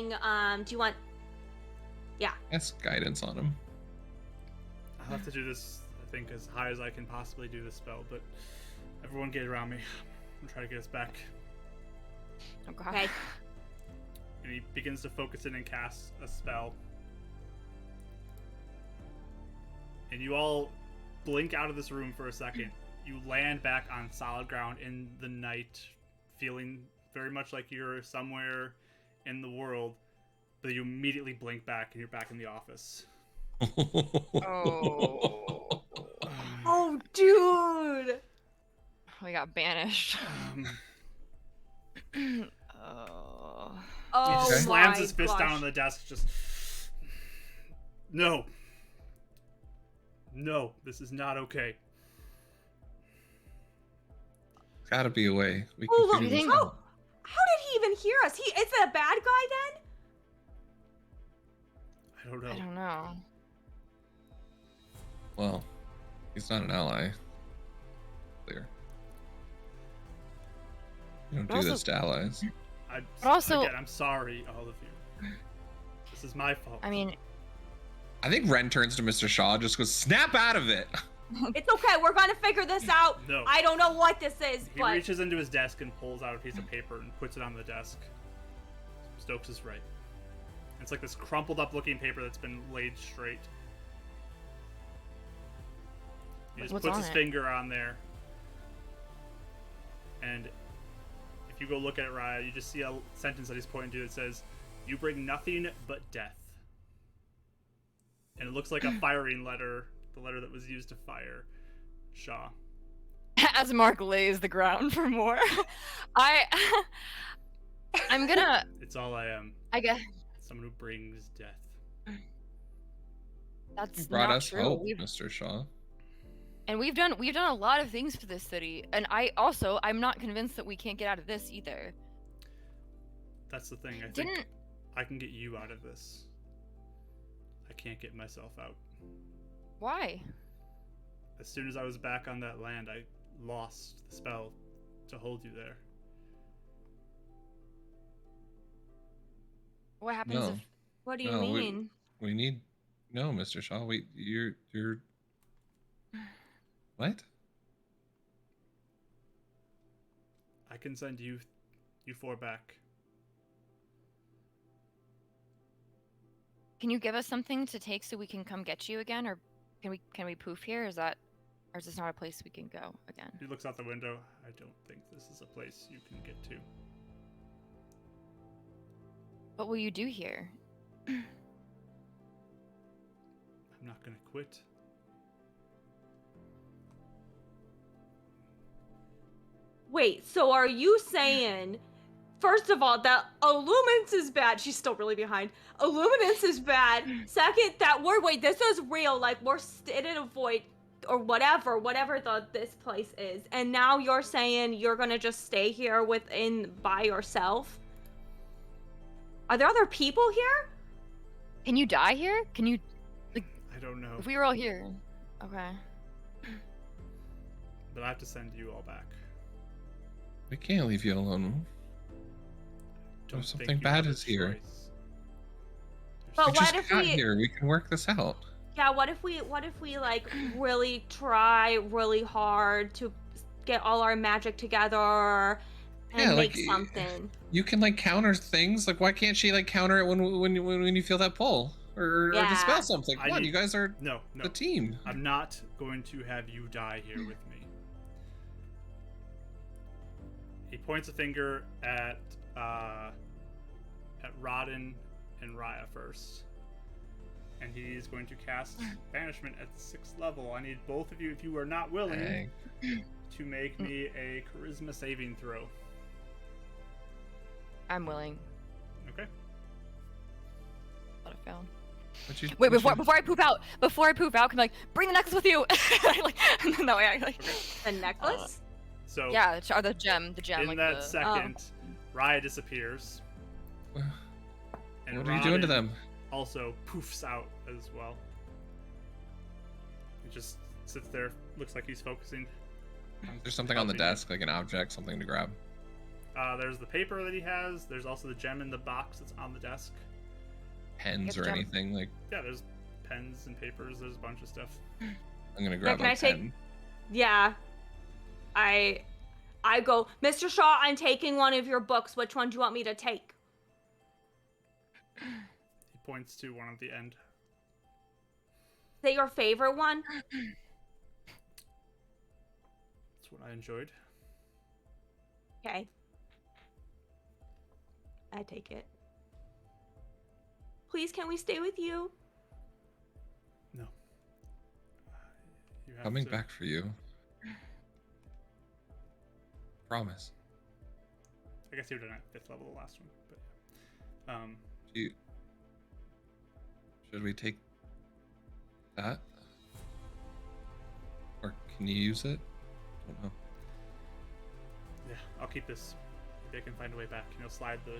Do you want? Yeah. That's guidance on him. I'll have to do this, I think, as high as I can possibly do this spell, but everyone get around me. I'm trying to get us back. Oh god. Okay. And he begins to focus in and cast a spell. And you all blink out of this room for a second. You land back on solid ground in the night, feeling very much like you're somewhere in the world, but you immediately blink back and you're back in the office. Oh. Oh, dude. We got banished. He Oh. Oh just my slams his fist down gosh. on the desk, just... No. No, this is not okay. Gotta be a way. We Oh, can look, figure this think- out. How did he even hear us? Is it a bad guy then? I don't know. I don't know. Well, he's not an ally. Clear. You don't But do also- this to allies. But also- again, I'm sorry, all of you. This is my fault. I mean, I think Ren turns to Mr. Shaw, just goes, snap out of it. It's okay. We're gonna figure this out. No. I don't know what this is, He but reaches into his desk and pulls out a piece of paper and puts it on the desk. Stokes is right. It's like this crumpled up looking paper that's been laid straight. He just What's puts on his it? finger on there. And if you go look at it, Raya, you just see a sentence that he's pointing to that says, "You bring nothing but death." And it looks like a firing letter, the letter that was used to fire Shaw. as Mark lays the ground for more, I'm gonna. It's all I am. I guess Someone who brings death. that's You brought not us true. hope, Mr. Shaw. We've done a lot of things for this city, and I'm not convinced that we can't get out of this either. That's the thing. I think Didn't I can get you out of this. I can't get myself out. why? As soon as I was back on that land, I lost the spell to hold you there. What happens No. if what do you No, mean? We need... No, Mr. Shaw, you're... What? I can send you four back. Can you give us something to take so we can come get you again, or can we poof here? Or is this not a place we can go again? He looks out the window. I don't think this is a place you can get to. What will you do here? I'm not gonna quit. Wait, so are you saying, first of all, that Illuminance is bad? She's still really behind. Illuminance is bad. Second, that wait, this is real. Like, we're in a void or whatever this place is. And now you're saying you're gonna just stay here by yourself? Are there other people here? Can you die here? Can you? I don't know. If we were all here, okay. But I have to send you all back. We can't leave you alone. Don't something think you bad have a is here. choice. But We what just if got we- here. We can work this out. Yeah, what if we like really try really hard to get all our magic together and Yeah, make like, something? You can like counter things. Like, why can't she like counter it when you feel that pull or Yeah. dispel something? Come I on, need- you guys are No. the team. I'm not going to have you die here with me. He points a finger at Rodden and Raya first. And he's going to cast Banishment at 6th level. I need both of you, if you are not willing, Dang. to make me a charisma saving throw. I'm willing. Okay? Let it fail. But you- Wait, but before you- I poop out, can I bring the necklace with you? And then that way I Okay. The necklace? So, yeah, or the gem, in like that the. second, Raya disappears. And What are you doing to Rodden them? also poofs out as well. He just sits there, looks like he's focusing. There's something on the helping you. desk, like an object, something to grab. There's the paper that he has. There's also the gem in the box that's on the desk. Pens Get or the gem. anything. Like, Yeah, there's pens and papers. There's a bunch of stuff. I'm gonna grab can a I take- pen. Yeah. I go, Mr. Shaw, I'm taking one of your books. Which one do you want me to take? He points to one at the end. Is that your favorite one? That's what I enjoyed. Okay. I take it. Please, can we stay with you? No. You have Coming to- back for you. Promise. I guess you were done at 5th level, the last one. But Should we take that? Or can you use it? Don't know. yeah, I'll keep this. Maybe I can find a way back. And he'll slide the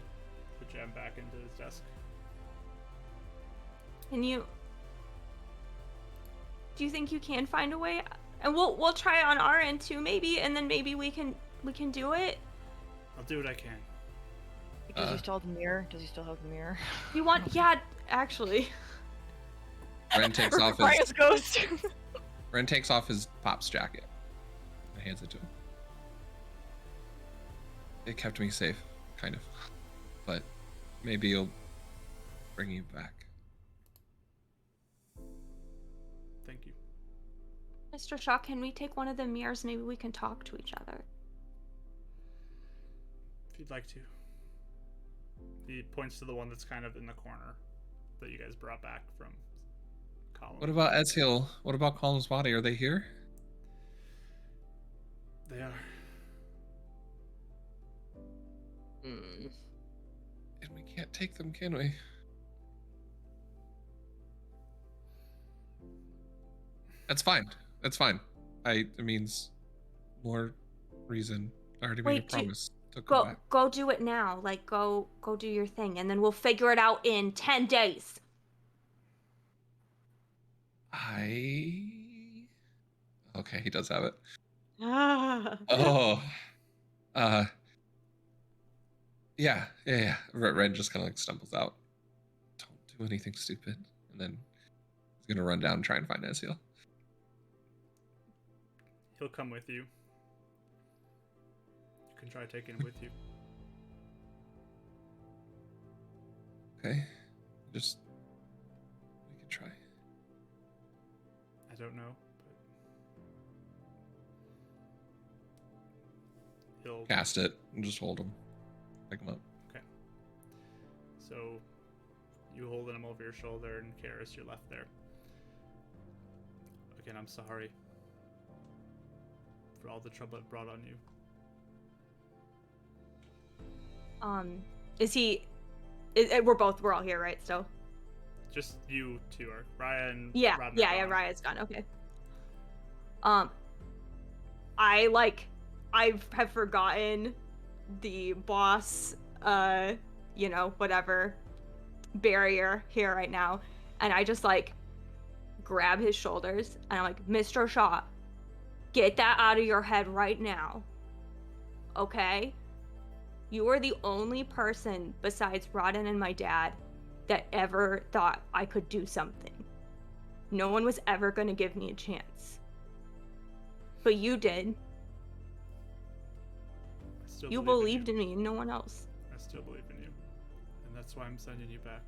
gem back into his desk. Can you? Do you think you can find a way? And we'll try on our end too, maybe, and then maybe we can do it. I'll do what I can. Does he still have the mirror? Does he still have the mirror? You want? Yeah, actually. Ren takes off Ryan's his ghost. Ren takes off his pop's jacket and hands it to him. It kept me safe, kind of. But maybe it'll bring you back. Thank you. Mr. Shaw, can we take one of the mirrors? Maybe we can talk to each other. If you'd like to. He points to the one that's kind of in the corner that you guys brought back from Column. What about Ezreal? What about Column's body? Are they here? They are. And we can't take them, can we? That's fine. That's fine. It means more reason. I already made a promise to come back. Go do it now. Like, go do your thing, and then we'll figure it out in 10 days. Okay, he does have it. Ah. Oh. Yeah. Ren just kind of like stumbles out. Don't do anything stupid. And then he's gonna run down and try and find Ezreal. He'll come with you. You can try taking him with you. Okay. We can try. I don't know, but he'll Cast it and just hold him. Pick him up. Okay. So you holding him over your shoulder, and Karis, you're left there. Again, I'm sorry for all the trouble it brought on you. We're all here, right? Still. Just you two are. Ryan. Yeah, Robin are yeah, gone. Raya's gone. Okay. I have forgotten the boss, whatever barrier here right now, and I just like grab his shoulders and I'm like, Mr. Shaw, get that out of your head right now. Okay? You are the only person besides Rodden and my dad that ever thought I could do something. No one was ever going to give me a chance. But you did. You believed in me and no one else. I still believe in you. And that's why I'm sending you back.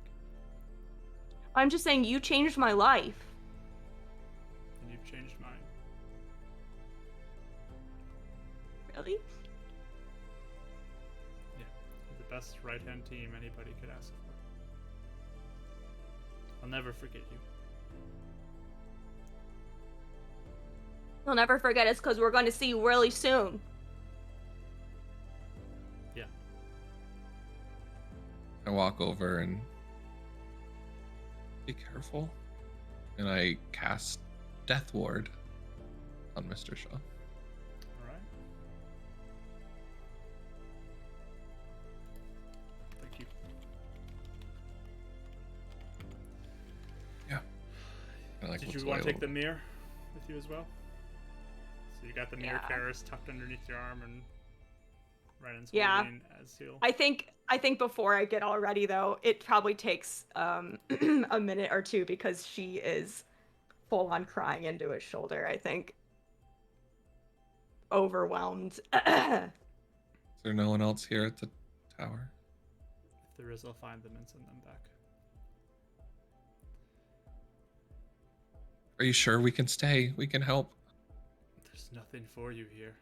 I'm just saying you changed my life. And you've changed mine. Really? Yeah. You're the best right-hand team anybody could ask for. I'll never forget you. You'll never forget us because we're going to see you really soon. Yeah. I walk over and be careful. And I cast Death Ward on Mr. Shaw. Alright. Thank you. Yeah. Like, did you want to take the mirror with you as well? So you got the mirror, Karis, tucked underneath your arm, and Ryan's holding Ezreal. I think before I get all ready though, it probably takes a minute or two because she is full on crying into his shoulder, I think. Overwhelmed. Is there no one else here at the tower? If there is, I'll find them and send them back. Are you sure we can stay? We can help. There's nothing for you here.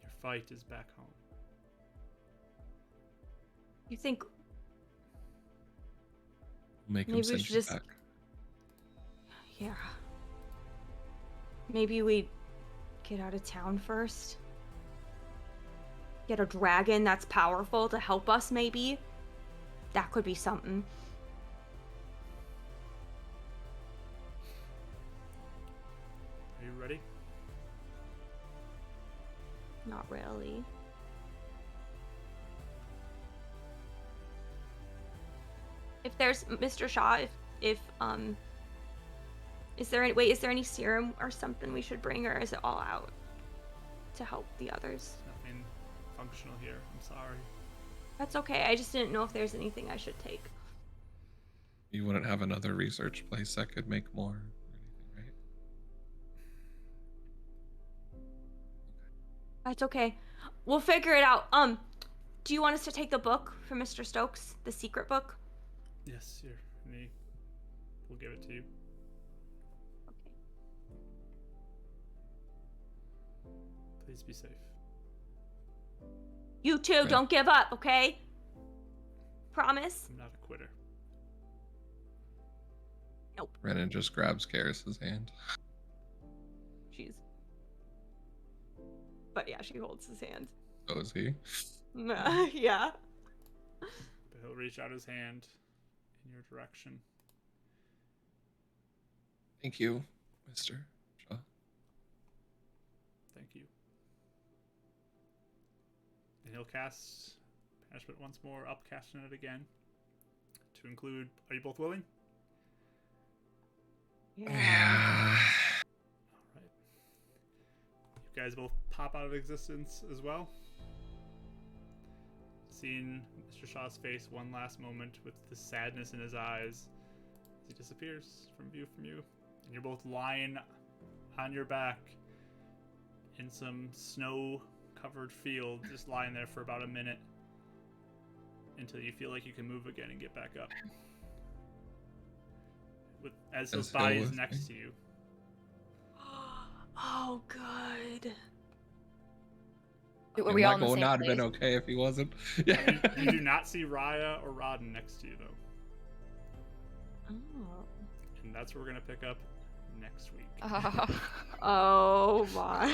Your fight is back home. You think Make him maybe we send should you just back. Yeah. Maybe we get out of town first. Get a dragon that's powerful to help us, maybe. That could be something. Are you ready? Not really. If there's Mr. Shaw, if is there any serum or something we should bring, or is it all out to help the others? Nothing functional here. I'm sorry. That's okay. I just didn't know if there's anything I should take. You wouldn't have another research place that could make more or anything, right? That's okay. We'll figure it out. Do you want us to take the book from Mr. Stokes, the secret book? Yes, here. We'll give it to you. Okay. Please be safe. You too. Right. Don't give up, okay? Promise. I'm not a quitter. Nope. Renan just grabs Karis's hand. She's. But yeah, she holds his hand. So is he. Yeah. But he'll reach out his hand in your direction. Thank you, Mr. Shaw. Thank you. And he'll cast Banishment once more, upcasting it again. To include, are you both willing? Yeah. Alright. You guys both pop out of existence as well. Seeing Mr. Shaw's face one last moment with the sadness in his eyes as he disappears from view from you. And you're both lying on your back in some snow-covered field, just lying there for about a minute until you feel like you can move again and get back up. As his body is next to you. Oh, good. Were we all in the Michael would same not have place? been okay if he wasn't. You do not see Raya or Rodden next to you, though. Oh. And that's where we're going to pick up next week. Oh my.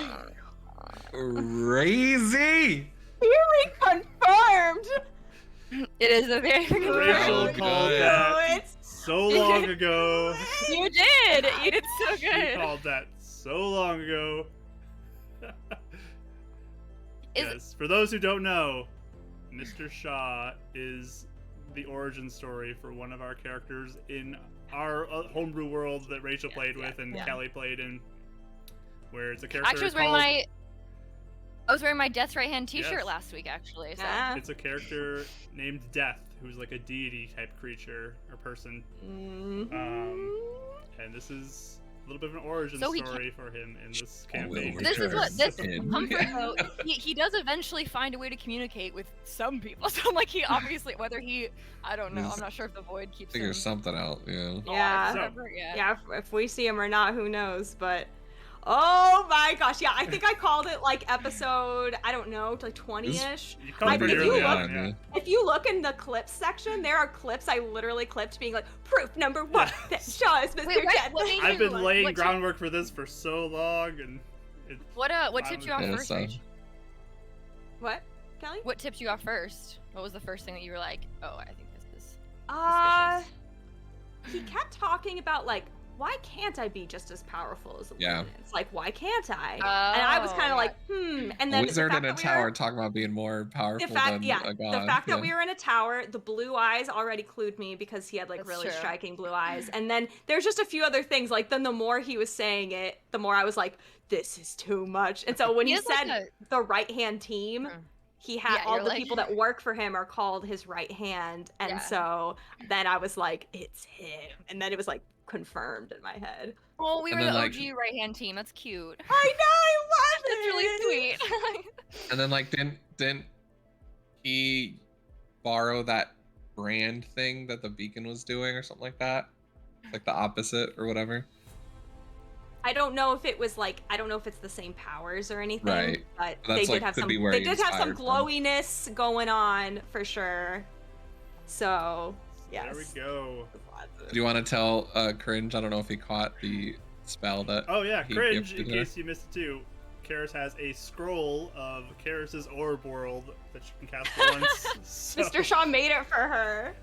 Crazy. Really confirmed. It is a very Rachel Oh, called good. that It's so long ago. You did. You did so She good. called that so long ago. Yes, for those who don't know, Mr. Shaw is the origin story for one of our characters in our homebrew world that Rachel played with and Kelly played in, where it's a character Actually, I was wearing my Death's Right Hand T-shirt Yes. last week. Actually, so. It's a character named Death, who's like a deity type creature or person. And this is a little bit of an origin So he story for him in this Will campaign. This is what this In. comfort though. He does eventually find a way to communicate with some people. So like he obviously I don't know. I'm not sure if the void keeps Figure him something out. Yeah. alive Yeah. forever, yeah. Yeah, if we see him or not, who knows? But oh my gosh, yeah, I think I called it like episode, I don't know, like 20-ish. You called it If pretty you early look- on, yeah. If you look in the clips section, there are clips I literally clipped being like, proof number one, that Shaw is Mr. Wait, Death. what made I've you, been laying what tip- groundwork for this for so long, and What tipped you off Yeah, first, so- Rach? What, Kelly? What tipped you off first? What was the first thing that you were like, oh, I think this is suspicious? He kept talking about like, why can't I be just as powerful as a Yeah. woman? It's like, why can't I? And I was kind of like, And then Wizard the in fact a that we tower were- talking about being more powerful The fact, than yeah, a god. the fact that yeah. we were in a tower, the blue eyes already clued me because he had like That's really true. striking blue eyes. And then there's just a few other things. Like then the more he was saying it, the more I was like, this is too much. And so when he has, like, said the right hand team, he had Yeah, all you're the like- people that work for him are called his right hand. And Yeah. so then I was like, it's him. And then it was like confirmed in my head. Oh, we And were the then, like- OG right-hand team. That's cute. I know, I love That's it. really sweet. And then like didn't he borrow that brand thing that the beacon was doing or something like that? Like the opposite or whatever. I don't know if it was like I don't know if it's the same powers or anything, Right. but That's, they did like, have could some. be where They he did have some inspired from. glowiness going on for sure. So yes. there we go. Do you want to tell Cringe? I don't know if he caught the spell that. Oh yeah, he cringe. In gifted her. case you missed it too, Karis has a scroll of Karis's orb world that you can cast once. So, Mr. Shaw made it for her.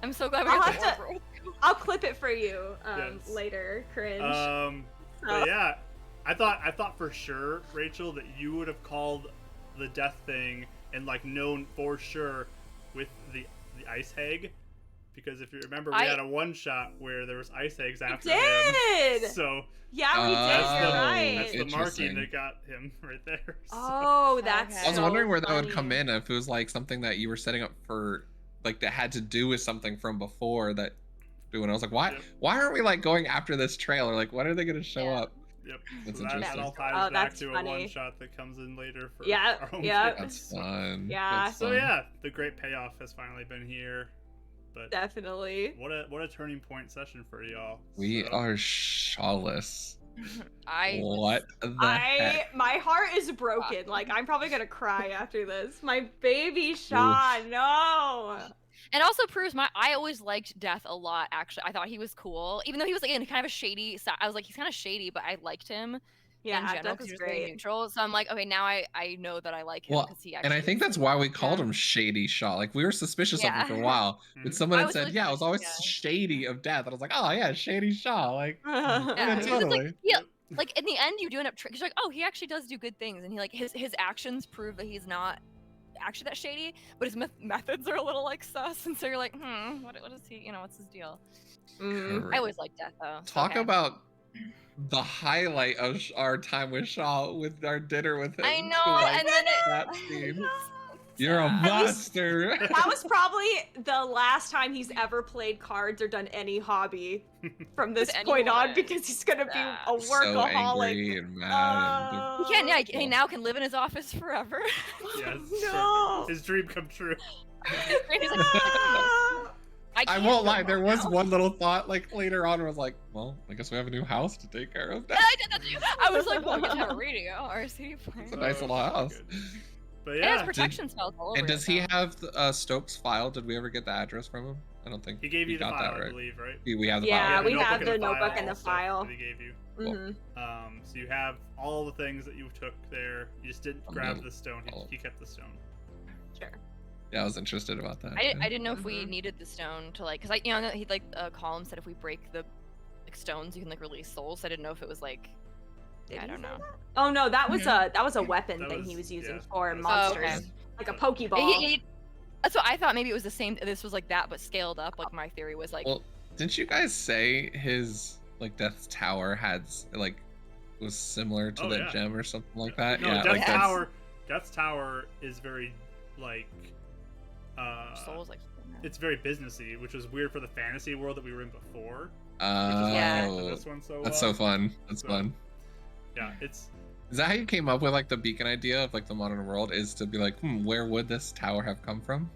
I'm so glad we I'll got have the to- orb. I'll clip it for you Yes. later, cringe. But yeah, I thought for sure, Rachel, that you would have called the death thing and like known for sure with the ice hag, because if you remember, we had a one shot where there was ice eggs after him. did! So Yeah, we did. You're right. that's the marking Interesting. that got him right there. So. Oh, that's. Okay. I was so wondering where that would funny. come in, if it was like something that you were setting up for, like that had to do with something from before that. And I was like, why? Yep. Why aren't we like going after this trailer? Like, when are they going to show Yeah. up? Yep. That's So that interesting. all ties Oh, back that's to funny. a one shot that comes in later for Yeah, our home yeah. games. That's fun. Yeah. That's So fun. yeah, the great payoff has finally been here. But Definitely. what a turning point session for y'all. We So, are shawless. I What the heck? My heart is broken. Like, I'm probably gonna cry after this. My baby Sean, no. And also proves I always liked Death a lot, actually. I thought he was cool. Even though he was, again, kind of a shady... I was like, he's kind of shady, but I liked him in Yeah, general Death because is he was very great. neutral. So I'm like, okay, now I know that I like him Well, because he actually... and I think that's why we called him Shady Shaw. Like, we were suspicious of him for a while. But someone I had was said, really yeah, it was always suspicious, shady of Death. And I was like, oh, yeah, Shady Shaw. Like, Yeah, yeah, because it's like, totally. yeah, like in the end, you do end up because you're like, oh, he actually does do good things, and he like his actions prove that he's not actually that shady, but his methods are a little like sus, and so you're like, what is he? You know, what's his deal? I always like Death though. Talk about the highlight of our time with Shaw, with our dinner with him. I know, and then that scene. You're a monster. That was probably the last time he's ever played cards or done any hobby from this With point on, anyone. because he's gonna be a So workaholic. angry and mad. Oh, he can, yeah, he now can live in his office forever. Yes. No. His dream come true. He's like, No. I won't lie, there was one little thought like later on where I was like, well, I guess we have a new house to take care of now. I did that too. I was like, well, he doesn't have a radio or a CD player. It's a nice little house. But It yeah, has protection spells all over And does it, he though. have Stokes' file? Did we ever get the address from him? I don't think he gave you the got file, that, right? I believe, right? We have the Yeah, file. we the have notebook the and notebook file, and the all stuff file. that he gave you. Mhm. So you have all the things that you took there. You just didn't grab the stone. He kept the stone. Sure. Yeah, I was interested about that. I didn't know if we needed the stone to like, cause he like column said if we break the like stones, you can like release souls. So I didn't know if it was like, I don't know. Oh no, that was a weapon That thing was- he was using yeah, for that was- monsters, Oh, okay. like a pokeball. That's what I thought. Maybe it was the same. This was like that, but scaled up. Like my theory was like, Well, didn't you guys say his like Death's Tower had like was similar to Oh, that yeah. gem or something like that? No, yeah, Death's like Tower. Death's Tower is very like. souls like. It's very businessy, which was weird for the fantasy world that we were in before. Yeah. Oh, This one so that's well. so fun. That's So- fun. Yeah, it's Is that how you came up with like the beacon idea of like the modern world? Is to be like, where would this tower have come from?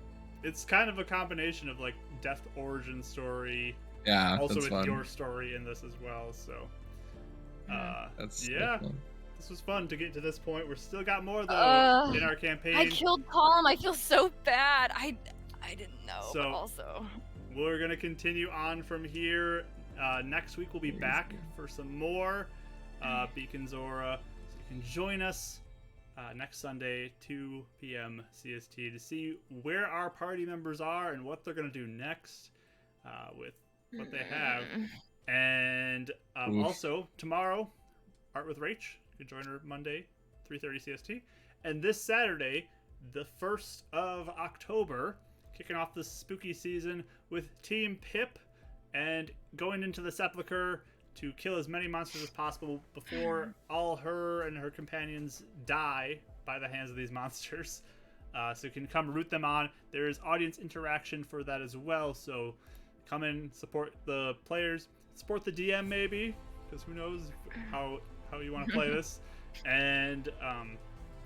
it's kind of a combination of like Death origin story, Yeah, also that's with fun. your story in this as well. So, That's yeah, fun. this was fun to get to this point. We're still got more though in our campaign. I killed Column. I feel so bad. I didn't know. So- but also. We're gonna continue on from here. Next week we'll be back for some more Beacon Zora. So you can join us next Sunday, 2 PM CST, to see where our party members are and what they're gonna do next with what they have. And also tomorrow, Art with Rach. You can join her Monday, 3:30 CST. And this Saturday, the 1st of October, kicking off the spooky season with Team Pip and going into the Sepulchre to kill as many monsters as possible before all her and her companions die by the hands of these monsters. So you can come root them on. There is audience interaction for that as well, so come in, support the players, support the DM maybe, because who knows how you want to play this, and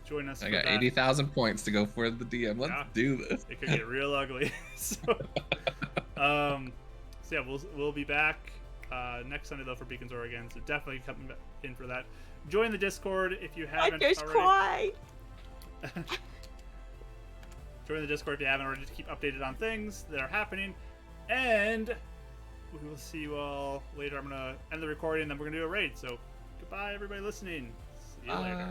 join us. I for got that. 80,000 points to go for the DM. Let's Yeah. do this. It could get real ugly. So yeah, we'll be back next Sunday though for Beacon Zora again. So definitely come in for that. Join the Discord if you haven't just already. cry. Join the Discord if you haven't already to keep updated on things that are happening. And we will see you all later. I'm gonna end the recording, and then we're gonna do a raid. So goodbye, everybody listening. See you later.